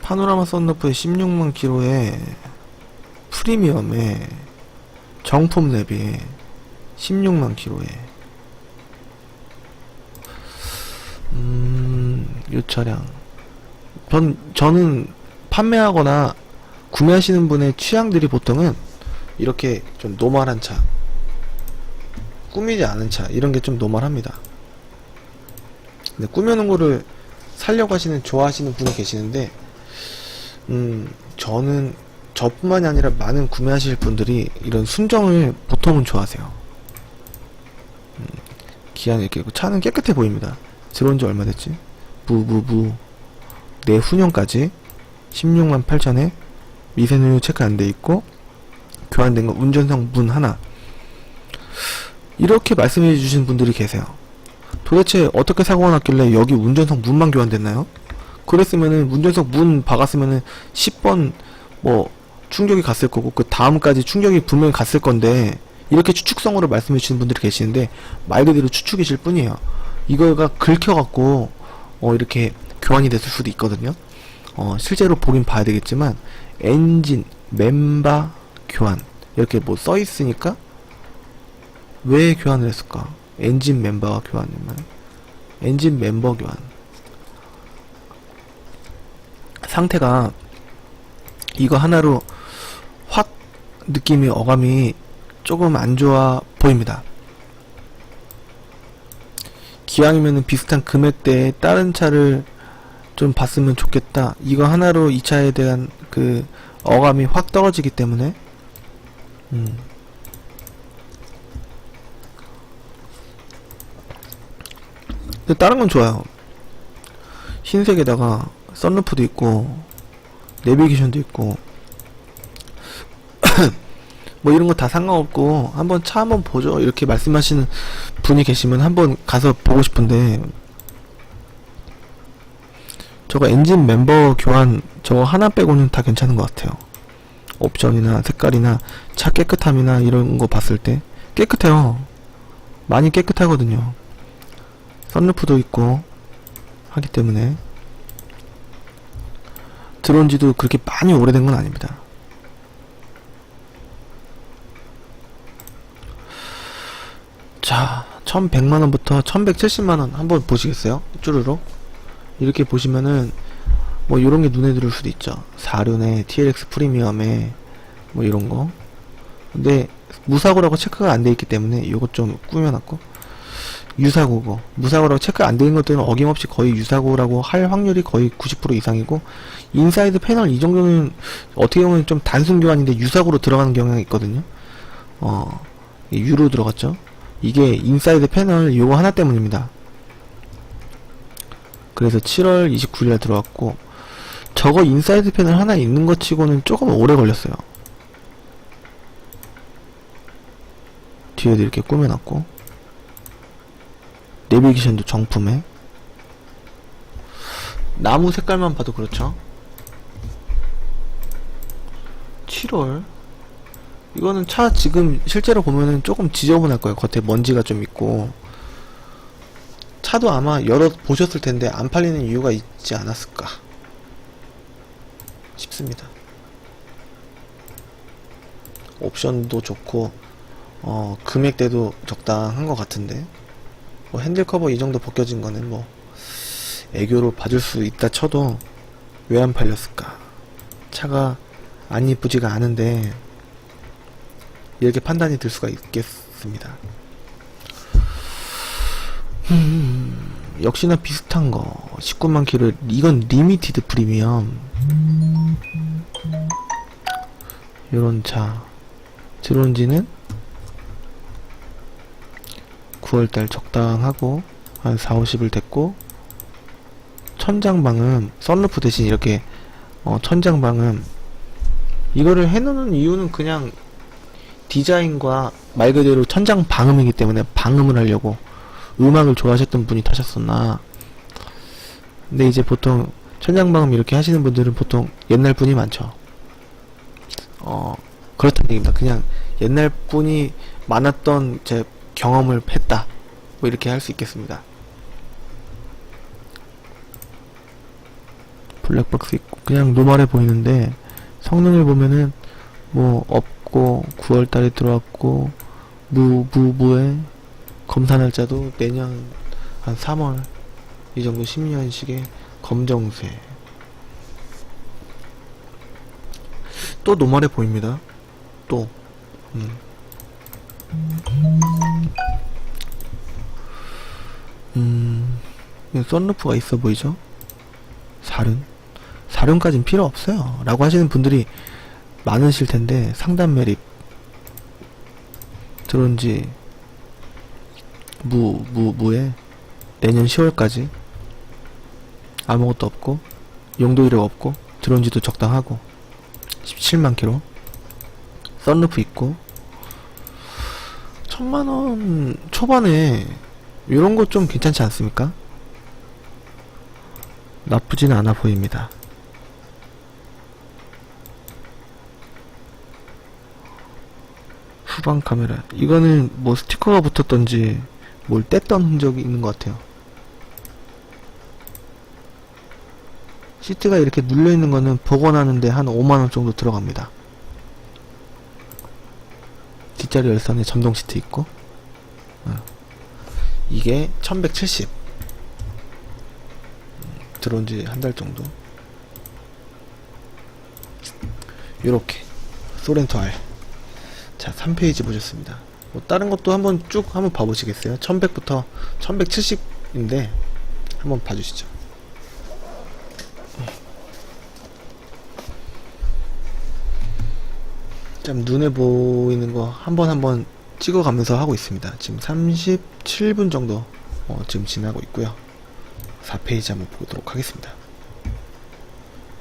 Speaker 1: 파노라마 썬루프에 16만 킬로에 프리미엄에 정품 랩에 16만 킬로에 이 차량 저는 판매하거나 구매하시는 분의 취향들이 보통은 이렇게 좀 노멀한 차, 꾸미지 않은 차, 이런 게 좀 노멀합니다. 근데 꾸며놓은 거를 살려고 하시는, 좋아하시는 분이 계시는데 저는 저뿐만이 아니라 많은 구매하실 분들이 이런 순정을 보통은 좋아하세요. 기아는 이렇게 차는 깨끗해 보입니다. 들어온 지 얼마 됐지? 부부부 내후년까지 16만 8천에 미세누유 체크 안 돼 있고 교환된 거 운전석 문 하나, 이렇게 말씀해 주신 분들이 계세요. 도대체 어떻게 사고가 났길래 여기 운전석 문만 교환됐나요? 그랬으면은 운전석 문 박았으면은 10번 뭐 충격이 갔을 거고 그 다음까지 충격이 분명히 갔을 건데, 이렇게 추측성으로 말씀해 주시는 분들이 계시는데 말 그대로 추측이실 뿐이에요. 이거가 긁혀갖고 이렇게 교환이 됐을 수도 있거든요. 실제로 보긴 봐야 되겠지만 엔진 멤버 교환 이렇게 뭐 써있으니까 왜 교환을 했을까? 엔진 멤버가 교환이면 엔진 멤버 교환, 상태가 이거 하나로 확 느낌이, 어감이 조금 안 좋아 보입니다. 기왕이면은 비슷한 금액대에 다른 차를 좀 봤으면 좋겠다, 이거 하나로 이 차에 대한 그 어감이 확 떨어지기 때문에 근데 다른 건 좋아요. 흰색에다가 썬루프도 있고 내비게이션도 있고 뭐 이런 거 다 상관없고 한번 차 한번 보죠, 이렇게 말씀하시는 분이 계시면 한번 가서 보고 싶은데, 저거 엔진 멤버 교환 저거 하나 빼고는 다 괜찮은 것 같아요. 옵션이나 색깔이나 차 깨끗함이나 이런 거 봤을 때 깨끗해요. 많이 깨끗하거든요. 썬루프도 있고 하기 때문에 들어온 지도 그렇게 많이 오래된 건 아닙니다. 자, 1100만원부터 1170만원 한번 보시겠어요? 쭈루룩 이렇게 보시면은 뭐 요런게 눈에 들어올 수도 있죠. 4륜에 TLX 프리미엄에 뭐 이런거. 근데 무사고라고 체크가 안 돼 있기 때문에 요것 좀 꾸며놨고, 유사고고 무사고라고 체크가 안 되는 것들은 어김없이 거의 유사고라고 할 확률이 거의 90% 이상이고, 인사이드 패널 이 정도는 어떻게 보면 좀 단순 교환인데 유사고로 들어가는 경향이 있거든요. 유로 들어갔죠. 이게 인사이드 패널 요거 하나 때문입니다. 그래서 7월 29일에 들어왔고, 저거 인사이드 패널 하나 있는 것 치고는 조금 오래 걸렸어요. 뒤에도 이렇게 꾸며놨고, 내비게이션도 정품에, 나무 색깔만 봐도 그렇죠. 7월 이거는 차 지금 실제로 보면은 조금 지저분할 거예요. 겉에 먼지가 좀 있고. 차도 아마 열어 보셨을 텐데 안 팔리는 이유가 있지 않았을까 싶습니다. 옵션도 좋고 금액대도 적당한 것 같은데, 뭐 핸들 커버 이 정도 벗겨진 거는 뭐 애교로 봐줄 수 있다 쳐도 왜 안 팔렸을까? 차가 안 이쁘지가 않은데 이렇게 판단이 들 수가 않습니다. 역시나 비슷한 거 19만 킬을, 이건 리미티드 프리미엄. 요런 차 들어온 지는 9월달 적당하고 한 4, 50일 됐고, 천장방음 썬루프 대신 이렇게 천장방음 이거를 해놓는 이유는 그냥 디자인과 말 그대로 천장 방음이기 때문에 방음을 하려고 음악을 좋아하셨던 분이 타셨었나. 근데 이제 보통 천장 방음 이렇게 하시는 분들은 보통 옛날 분이 많죠. 그렇다는 얘기입니다. 그냥 옛날 분이 많았던 제 경험을 했다, 뭐 이렇게 할 수 있겠습니다. 블랙박스 있고 그냥 노멀해 보이는데, 성능을 보면은 뭐 없고 9월달에 들어왔고 무에 검사 날짜도 내년 한 3월 이 정도 10년식의 검정색. 또 노멀해 보입니다. 또 썬루프가 있어 보이죠? 사륜까진 필요 없어요 라고 하시는 분들이 많으실 텐데, 상단 매립 들어온지 무에 내년 10월까지 아무것도 없고 용도 이력 없고 들어온지도 적당하고 17만 킬로 썬루프 있고 1000만원 초반에 요런 거 좀 괜찮지 않습니까? 나쁘지는 않아 보입니다. 후방 카메라 이거는 뭐 스티커가 붙었던지 뭘 뗐던 흔적이 있는 것 같아요. 시트가 이렇게 눌려있는 거는 복원하는데 한 5만원 정도 들어갑니다. 뒷자리 열선에 전동 시트 있고, 이게 1170 들어온지 한 달 정도. 요렇게 소렌토 R. 자, 3페이지 보셨습니다. 뭐 다른 것도 한번 쭉 한번 봐보시겠어요? 1100부터 1170인데 한번 봐주시죠. 좀 눈에 보이는 거 한번 찍어가면서 하고 있습니다. 지금 37분 정도 지금 지나고 있고요. 4페이지 한번 보도록 하겠습니다.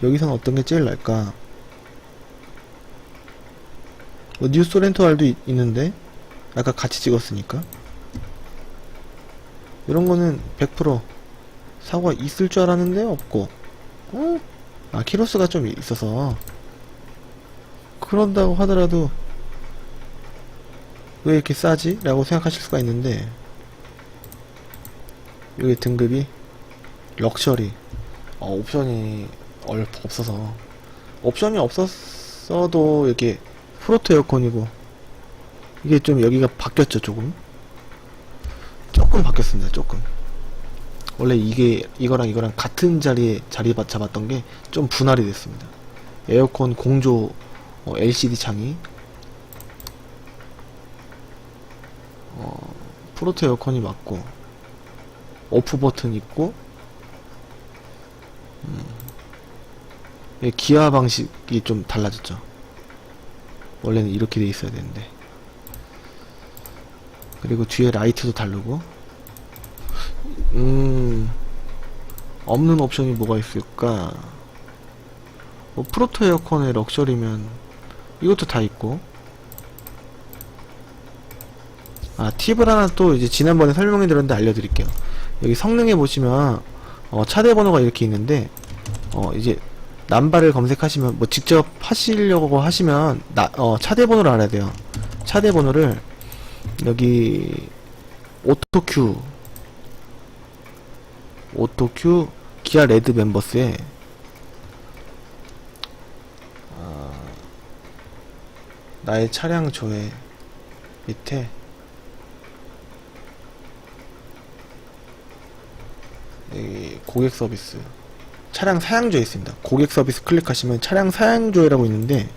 Speaker 1: 여기서는 어떤 게 제일 날까? 뭐 뉴 소렌토 R도 있는데 아까 같이 찍었으니까 이런 거는 100% 사고가 있을 줄 알았는데 없고, 키로수가 좀 있어서 그런다고 하더라도 왜 이렇게 싸지? 라고 생각하실 수가 있는데, 여기 등급이 럭셔리, 옵션이 없어서, 옵션이 없었어도 이렇게 프로토 에어컨이고, 이게 좀 여기가 바뀌었죠. 조금 바뀌었습니다. 조금. 원래 이거랑 같은 자리 잡았던 게 좀 분할이 됐습니다. 에어컨 공조 LCD 창이 프로토 에어컨이 맞고, 오프 버튼 있고, 기아 방식이 좀 달라졌죠. 원래는 이렇게 돼 있어야 되는데. 그리고 뒤에 라이트도 다르고. 없는 옵션이 뭐가 있을까? 뭐 프로토 에어컨의 럭셔리면 이것도 다 있고. 팁을 하나 또 이제 지난번에 설명해 드렸는데 알려드릴게요. 여기 성능에 보시면 차대 번호가 이렇게 있는데, 이제 남바를 검색하시면, 뭐 직접 하시려고 하시면 차대 번호를 알아야 돼요. 차대 번호를 여기 오토큐 기아 레드 멤버스에 나의 차량 조회 밑에 여기 고객 서비스 차량 사양조회 있습니다. 고객 서비스 클릭하시면 차량 사양조회라고 있는데,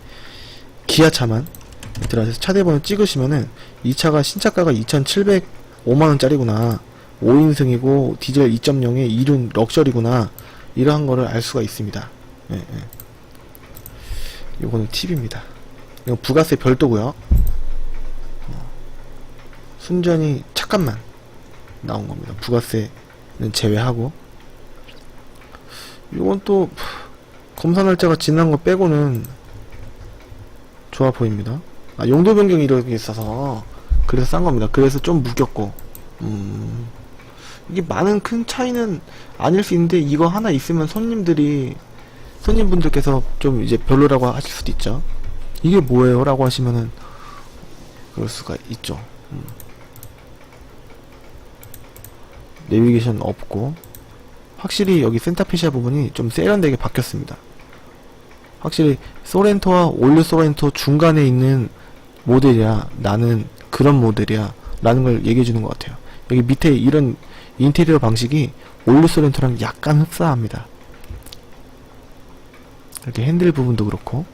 Speaker 1: 기아차만 들어가서 차대번호 찍으시면은 이 차가 신차가가 2,705만원짜리구나, 5인승이고 디젤 2.0에 이륜 럭셔리구나, 이러한 거를 알 수가 있습니다. 예, 예. 요거는 팁입니다. 이건 부가세 별도고요. 순전히 차값만 나온 겁니다. 부가세는 제외하고. 요건 또 검사 날짜가 지난 거 빼고는 좋아 보입니다. 아, 용도 변경이 이렇게 있어서 그래서 싼 겁니다. 그래서 좀 무겁고, 이게 많은 큰 차이는 아닐 수 있는데, 이거 하나 있으면 손님분들께서 좀 이제 별로라고 하실 수도 있죠. 이게 뭐예요? 라고 하시면은 그럴 수가 있죠. 내비게이션 없고, 확실히 여기 센터페시아 부분이 좀 세련되게 바뀌었습니다. 확실히 소렌토와 올류 소렌토 중간에 있는 모델이야, 나는 그런 모델이야 라는 걸 얘기해주는 것 같아요. 여기 밑에 이런 인테리어 방식이 올류 소렌토랑 약간 흡사합니다. 이렇게 핸들 부분도 그렇고,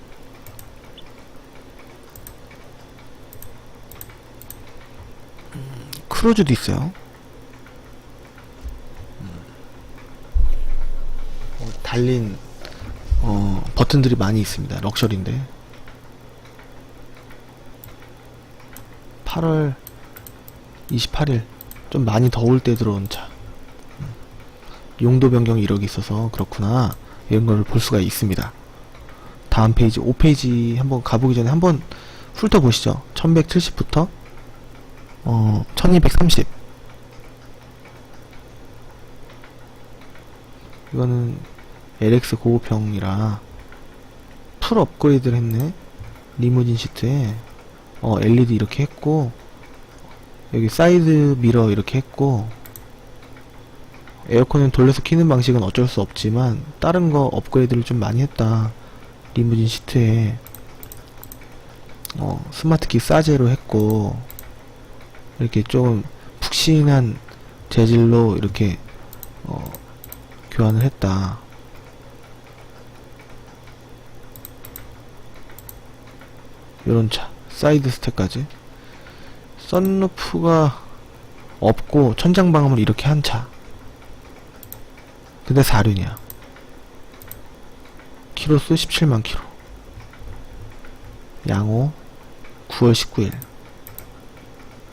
Speaker 1: 크루즈도 있어요. 달린 버튼들이 많이 있습니다. 럭셔리인데. 8월 28일 좀 많이 더울 때 들어온 차. 용도 변경이 이렇게 있어서 그렇구나, 이런 걸 볼 수가 있습니다. 다음 페이지 5페이지 한번 가보기 전에 한번 훑어보시죠. 1170부터 1230. 이거는 LX 고급형이라 풀 업그레이드를 했네. 리무진 시트에 LED 이렇게 했고, 여기 사이드 미러 이렇게 했고, 에어컨은 돌려서 키는 방식은 어쩔 수 없지만 다른 거 업그레이드를 좀 많이 했다. 리무진 시트에 스마트키 사제로 했고, 이렇게 좀 푹신한 재질로 이렇게 교환을 했다. 요런 차 사이드 스텝까지, 썬루프가 없고 천장 방음을 이렇게 한 차. 근데 4륜이야. 키로수 17만 키로. 양호 9월 19일.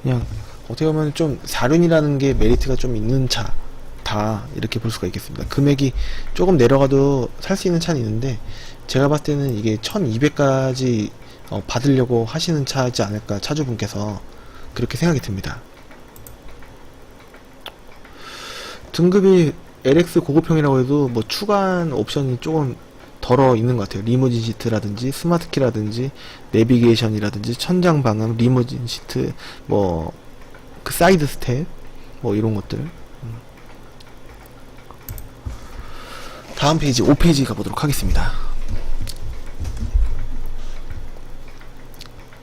Speaker 1: 그냥 어떻게 보면 좀 4륜이라는 게 메리트가 좀 있는 차 다, 이렇게 볼 수가 있겠습니다. 금액이 조금 내려가도 살 수 있는 차는 있는데, 제가 봤을 때는 이게 1200까지 받으려고 하시는 차지 않을까, 차주분께서 그렇게 생각이 듭니다. 등급이 LX 고급형이라고 해도 뭐 추가한 옵션이 조금 덜어 있는 것 같아요. 리무진 시트라든지 스마트키라든지 내비게이션이라든지 천장 방음, 리무진 시트, 뭐 그 사이드 스텝, 뭐 이런 것들. 다음 페이지 5페이지 가보도록 하겠습니다.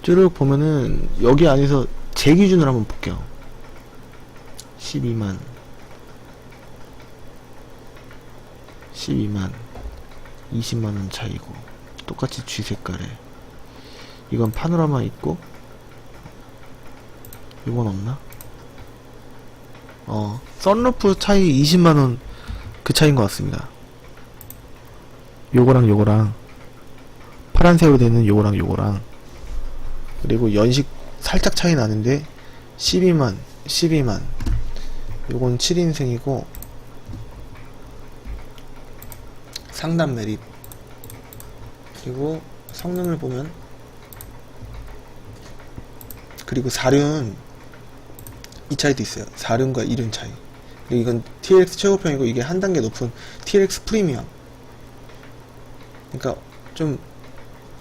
Speaker 1: 쭉 보면은 여기 안에서 제 기준으로 한번 볼게요. 12만 20만원 차이고, 똑같이 G 색깔에, 이건 파노라마 있고, 이건 없나? 썬루프 차이 20만원 그 차이인 것 같습니다. 요거랑 요거랑 파란색으로 되는 요거랑 요거랑, 그리고 연식 살짝 차이 나는데 12만 요건 7인승이고 상단 매립. 그리고 성능을 보면, 그리고 4륜 이 차이도 있어요. 4륜과 2륜 차이. 그리고 이건 TLX 최고평이고, 이게 한 단계 높은 TLX 프리미엄. 그러니까 좀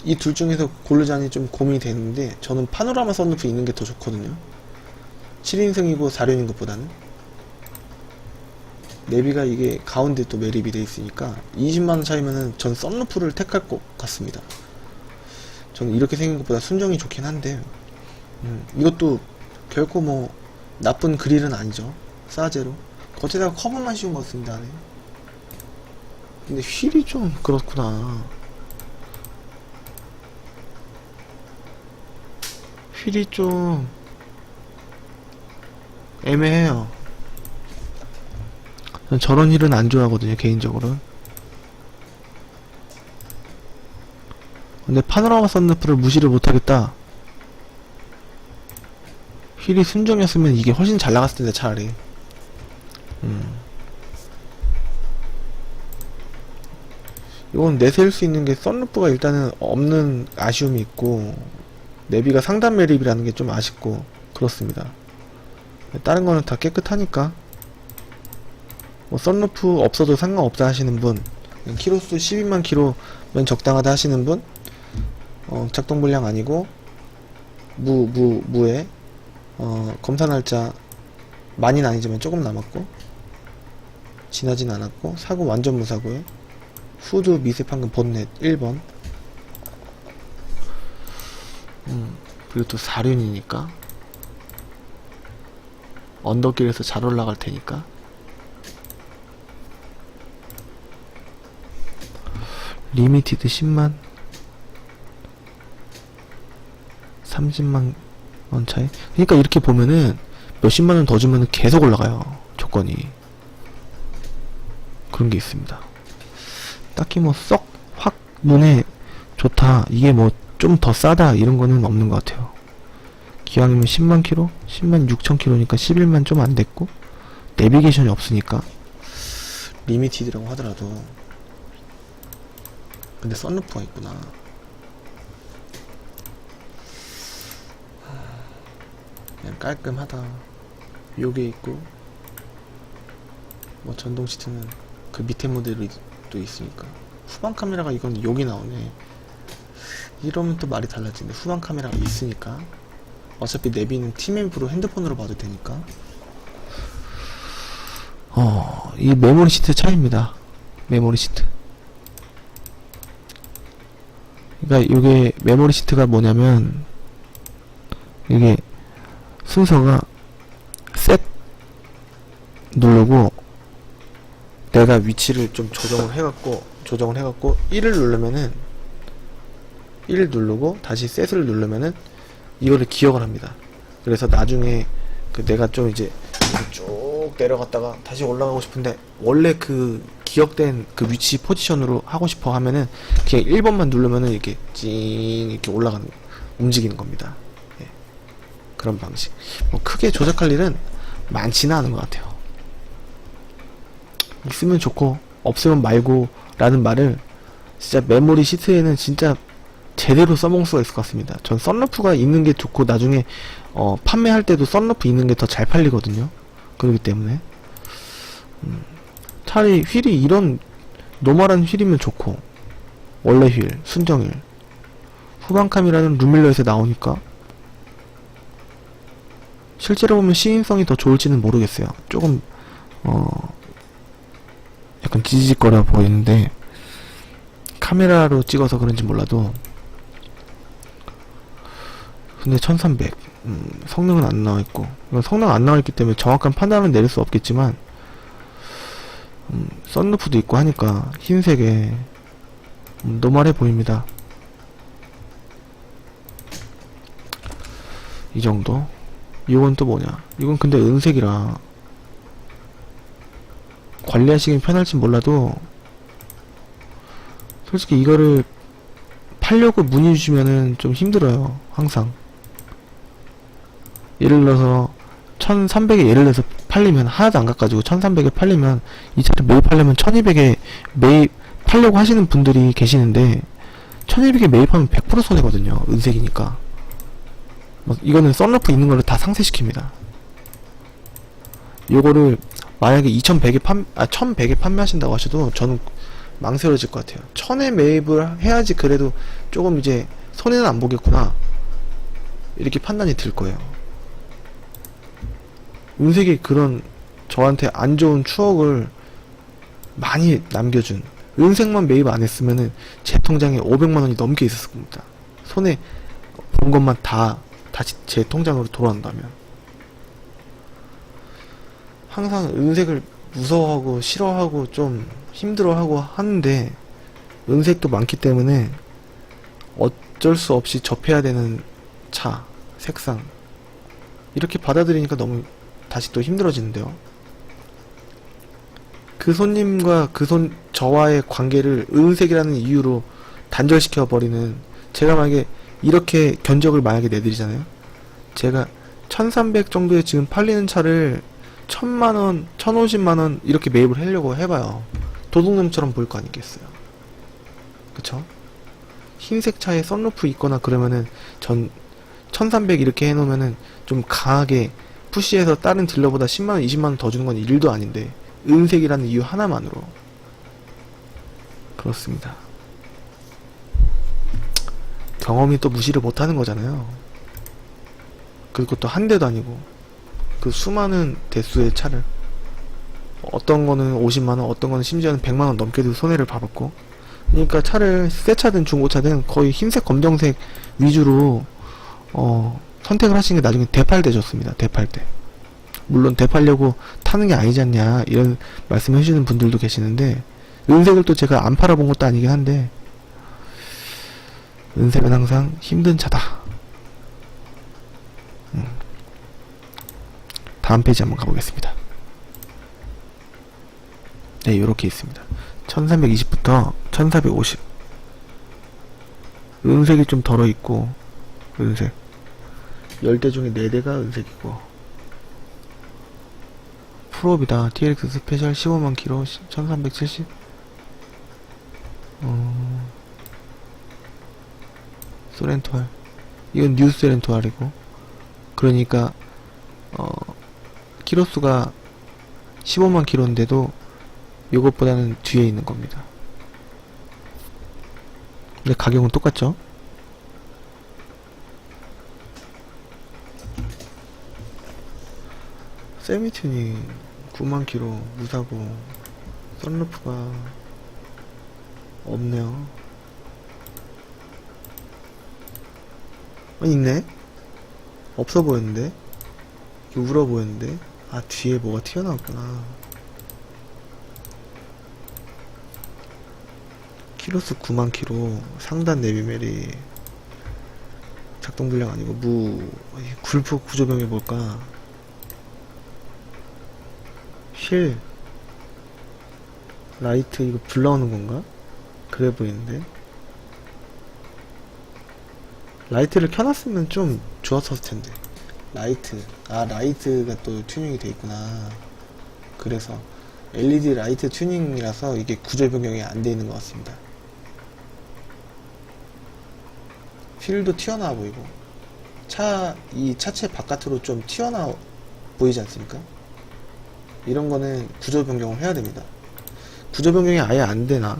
Speaker 1: 이 둘 중에서 고르자니 좀 고민이 되는데, 저는 파노라마 썬루프 있는 게 더 좋거든요. 7인승이고 4륜인 것보다는. 내비가 이게 가운데 또 매립이 돼 있으니까 20만원 차이면은 전 썬루프를 택할 것 같습니다. 저는 이렇게 생긴 것보다 순정이 좋긴 한데, 이것도 결코 뭐 나쁜 그릴은 아니죠. 사제로 겉에다가 커버만 씌운 것 같습니다. 안에. 근데 휠이 좀 그렇구나. 휠이 좀 애매해요. 전 저런 휠은 안 좋아하거든요, 개인적으로. 근데 파노라마 썬루프를 무시를 못하겠다. 휠이 순정이었으면 이게 훨씬 잘 나갔을 텐데, 차라리. 이건 내세울 수 있는 게 썬루프가 일단은 없는 아쉬움이 있고, 내비가 상단 매립이라는 게 좀 아쉽고 그렇습니다. 다른 거는 다 깨끗하니까 뭐 썬루프 없어도 상관없다 하시는 분, 키로수 12만 키로면 적당하다 하시는 분, 작동 불량 아니고 무에 검사 날짜 많이는 아니지만 조금 남았고 지나진 않았고 사고 완전 무사고에 후드 미세 판금 본넷 1번. 그리고 또 4륜이니까 언덕길에서 잘 올라갈 테니까. 리미티드 10만 30만 원 차이. 그러니까 이렇게 보면은 몇십만 원 더 주면은 계속 올라가요, 조건이. 그런 게 있습니다. 딱히 뭐 썩 확 눈에 좋다, 이게 뭐 좀 더 싸다 이런 거는 없는 것 같아요. 기왕이면 10만 킬로? 10만 6천 킬로니까 11만 좀 안 됐고, 내비게이션이 없으니까 리미티드라고 하더라도. 근데 썬루프가 있구나. 그냥 깔끔하다. 요게 있고, 뭐 전동 시트는 그 밑에 모델이 또 있으니까. 후방 카메라가 이건 여기 나오네. 이러면 또 말이 달라지네. 후방 카메라가 있으니까. 어차피 내비는 티맵으로 핸드폰으로 봐도 되니까. 이 메모리 시트 차이입니다. 메모리 시트. 그러니까 이게 메모리 시트가 뭐냐면, 이게 순서가 셋 누르고 내가 위치를 좀 조정을 해갖고 1을 누르면은 1을 누르고 다시 셋을 누르면은 이거를 기억을 합니다. 그래서 나중에 그 내가 좀 이제 쭉 내려갔다가 다시 올라가고 싶은데 원래 그 기억된 그 위치 포지션으로 하고 싶어 하면은 그냥 1번만 누르면은 이렇게 찡 이렇게 올라가는, 움직이는 겁니다. 예. 그런 방식. 뭐 크게 조작할 일은 많지는 않은 것 같아요. 있으면 좋고 없으면 말고 라는 말을 진짜 메모리 시트에는 진짜 제대로 써먹을 수가 있을 것 같습니다. 전 썬루프가 있는 게 좋고, 나중에 판매할 때도 썬루프 있는 게 더 잘 팔리거든요. 그렇기 때문에 차라리 휠이 이런 노멀한 휠이면 좋고, 원래 휠, 순정 휠. 후방 카메라는 루밀러에서 나오니까 실제로 보면 시인성이 더 좋을지는 모르겠어요. 조금 약간 지지직거려 보이는데, 카메라로 찍어서 그런지 몰라도. 근데 1300 성능은 안 나와있고, 성능 안 나와있기 때문에 정확한 판단은 내릴 수 없겠지만, 썬루프도 있고 하니까 흰색에 노멀해 보입니다. 이 정도. 이건 또 뭐냐, 이건 근데 은색이라 관리하시긴 편할진 몰라도 솔직히 이거를 팔려고 문의 주시면은 좀 힘들어요. 항상 예를 들어서 1300에 예를 들어서 팔리면, 하나도 안 깎아주고 1300에 팔리면 이 차를 매입하려면 1200에 매입하려고 하시는 분들이 계시는데, 1200에 매입하면 100% 손해거든요. 은색이니까. 이거는 썬루프 있는 거를 다 상쇄시킵니다. 요거를 만약에 1100에 판매하신다고 하셔도 저는 망설여질 것 같아요. 1000에 매입을 해야지 그래도 조금 이제 손해는 안 보겠구나, 이렇게 판단이 들 거예요. 은색이 그런 저한테 안 좋은 추억을 많이 남겨준, 은색만 매입 안 했으면은 제 통장에 500만원이 넘게 있었을 겁니다. 손해 본 것만 다 다시 제 통장으로 돌아온다면. 항상 은색을 무서워하고 싫어하고 좀 힘들어하고 하는데, 은색도 많기 때문에 어쩔 수 없이 접해야 되는 차, 색상 이렇게 받아들이니까 너무 다시 또 힘들어지는데요. 그 손님과 저와의 관계를 은색이라는 이유로 단절시켜버리는, 제가 만약에 이렇게 견적을 만약에 내드리잖아요. 제가 1300 정도에 지금 팔리는 차를 1000만원, 1050만원 이렇게 매입을 하려고 해봐요. 도둑놈처럼 보일 거 아니겠어요. 그쵸? 흰색 차에 썬루프 있거나 그러면은 1300 이렇게 해놓으면은 좀 강하게 푸시해서 다른 딜러보다 10만원, 20만원 더 주는 건 일도 아닌데, 은색이라는 이유 하나만으로. 그렇습니다. 경험이 또 무시를 못하는 거잖아요. 그리고 또 한 대도 아니고 그 수많은 대수의 차를, 어떤 거는 50만원, 어떤 거는 심지어는 100만원 넘게도 손해를 봐봤고. 그러니까 차를 새 차든 중고차든 거의 흰색, 검정색 위주로 선택을 하시는 게 나중에 대팔되셨습니다. 대팔대. 물론 대팔려고 타는 게 아니지 않냐 이런 말씀 해주시는 분들도 계시는데, 은색을 또 제가 안 팔아본 것도 아니긴 한데, 은색은 항상 힘든 차다. 다음 페이지 한번 가보겠습니다. 네, 요렇게 있습니다. 1320부터 1450. 은색이 좀 덜어있고, 은색 10대 중에 4대가 은색이고, 프로비다 TRX 스페셜 15만 킬로 1370. 소렌토알, 이건 뉴 소렌토알이고, 그러니까 키로수가 15만 킬로인데도 요것보다는 뒤에 있는 겁니다. 근데 가격은 똑같죠? 세미튜닝 9만 킬로 무사고, 썬루프가 없네요. 있네? 없어 보였는데? 울어 보였는데? 아, 뒤에 뭐가 튀어나왔구나. 키로수 9만 킬로, 상단 내비메리, 작동 불량 아니고 굴프 구조병이 뭘까? 휠, 라이트 이거 불 나오는 건가? 그래 보이는데? 라이트를 켜놨으면 좀 좋았을 텐데. 라이트가 또 튜닝이 돼 있구나. 그래서 LED 라이트 튜닝이라서 이게 구조 변경이 안 돼 있는 것 같습니다. 휠도 튀어나와 보이고, 이 차체 바깥으로 좀 튀어나와 보이지 않습니까? 이런 거는 구조 변경을 해야 됩니다. 구조 변경이 아예 안 되나?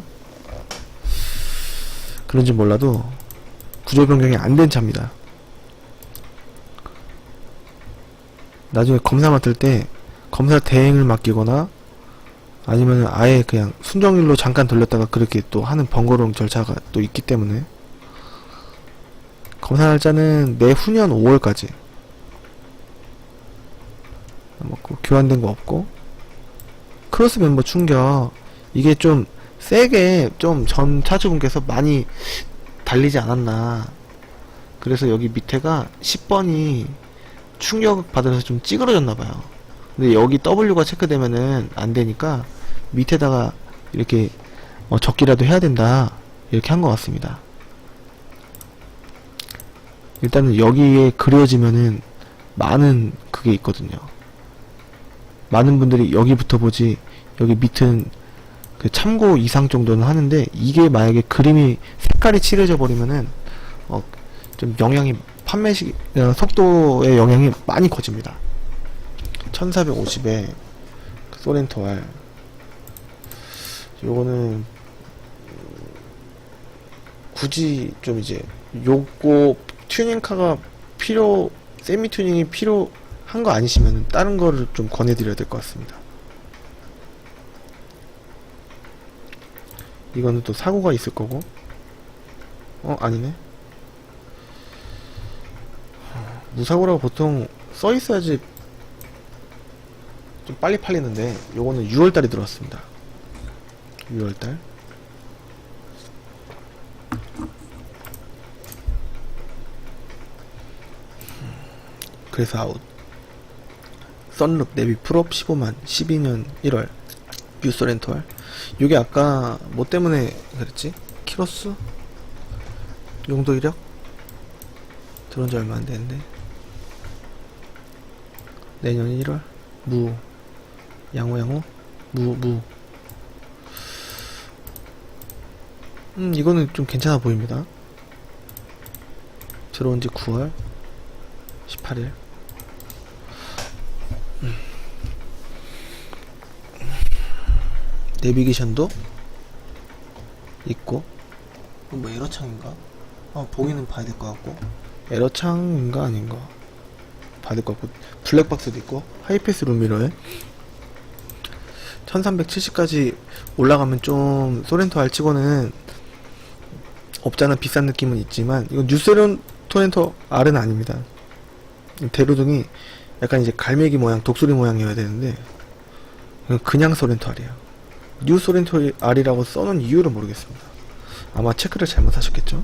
Speaker 1: 그런지 몰라도 구조 변경이 안 된 차입니다. 나중에 검사 맡을 때 검사 대행을 맡기거나 아니면 아예 그냥 순정일로 잠깐 돌렸다가 그렇게 또 하는 번거로운 절차가 또 있기 때문에, 검사 날짜는 내후년 5월까지. 교환된 거 없고, 크로스 멤버 충격, 이게 좀 세게 좀 전 차주분께서 많이 달리지 않았나. 그래서 여기 밑에가 10번이 충격 받아서 좀 찌그러졌나봐요. 근데 여기 W가 체크되면은 안 되니까 밑에다가 이렇게 적기라도 해야 된다, 이렇게 한 것 같습니다. 일단은 여기에 그려지면은 많은 그게 있거든요. 많은 분들이 여기부터 보지 여기 밑은 그 참고 이상 정도는 하는데, 이게 만약에 그림이 색깔이 칠해져 버리면은 좀 영향이, 속도의 영향이 많이 커집니다. 1450에 소렌토알, 요거는 굳이 좀 이제 요거 튜닝카가 세미 튜닝이 필요한 거 아니시면 다른 거를 좀 권해드려야 될 것 같습니다. 이거는 또 사고가 있을 거고, 아니네. 무사고라고 보통 써있어야지 좀 빨리 팔리는데, 요거는 6월달에 들어왔습니다. 6월달. 그래서 아웃. 썬룩 내비 풀업 15만 12년 1월 뮤소 렌트월. 요게 아까 뭐 때문에 그랬지? 키로수? 용도 이력? 들어온 지 얼마 안 됐는데. 내년 1월 무 양호 무 이거는 좀 괜찮아 보입니다. 들어온 지 9월 18일. 내비게이션도 있고. 뭐 에러창인가? 보기는 봐야 될 것 같고. 에러창인가 아닌가 봐야 될 것 같고. 블랙박스도 있고 하이패스 룸미러에 1370까지 올라가면 좀 소렌토 R 치고는 없잖아 비싼 느낌은 있지만, 이건 뉴소렌토 R은 아닙니다. 대로등이 약간 이제 갈매기 모양, 독수리 모양이어야 되는데 이건 그냥 소렌토 R이에요. 뉴 소렌토 R이라고 써놓은 이유를 모르겠습니다. 아마 체크를 잘못 하셨겠죠?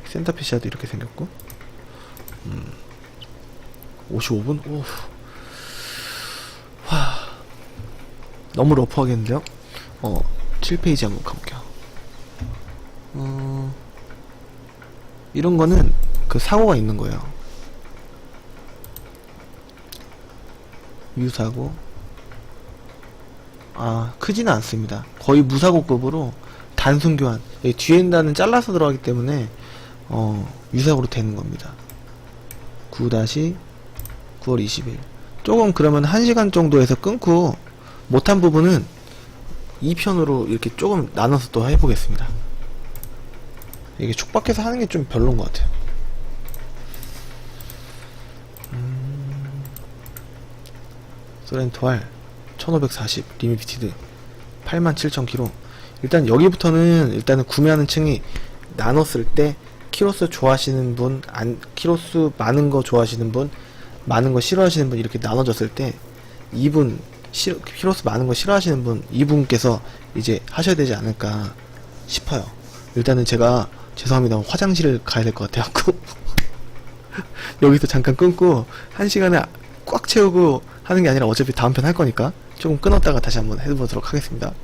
Speaker 1: 센터피시아도 이렇게 생겼고. 55분? 오. 와. 너무 러프하겠는데요? 7페이지 한번 가볼게요. 이런 거는 그 사고가 있는 거예요. 유사고. 크지는 않습니다. 거의 무사고급으로 단순 교환. 뒤엔다는 잘라서 들어가기 때문에 유사고로 되는 겁니다. 9-9월 20일. 조금 그러면 1시간 정도에서 끊고 못한 부분은 2편으로 이렇게 조금 나눠서 또 해보겠습니다. 이게 촉박해서 하는 게 좀 별로인 것 같아요. 소렌토 R 1540 리미티드 87,000km. 일단 여기부터는 일단은 구매하는 층이 나눴을 때 키로수 좋아하시는 분, 키로수 많은 거 좋아하시는 분, 많은 거 싫어하시는 분, 이렇게 나눠졌을 때 키로수 많은 거 싫어하시는 분, 이분께서 이제 하셔야 되지 않을까 싶어요. 일단은 제가 죄송합니다. 화장실을 가야 될 것 같아갖고 여기서 잠깐 끊고 1시간에 꽉 채우고 하는 게 아니라 어차피 다음 편 할 거니까 조금 끊었다가 다시 한번 해보도록 하겠습니다.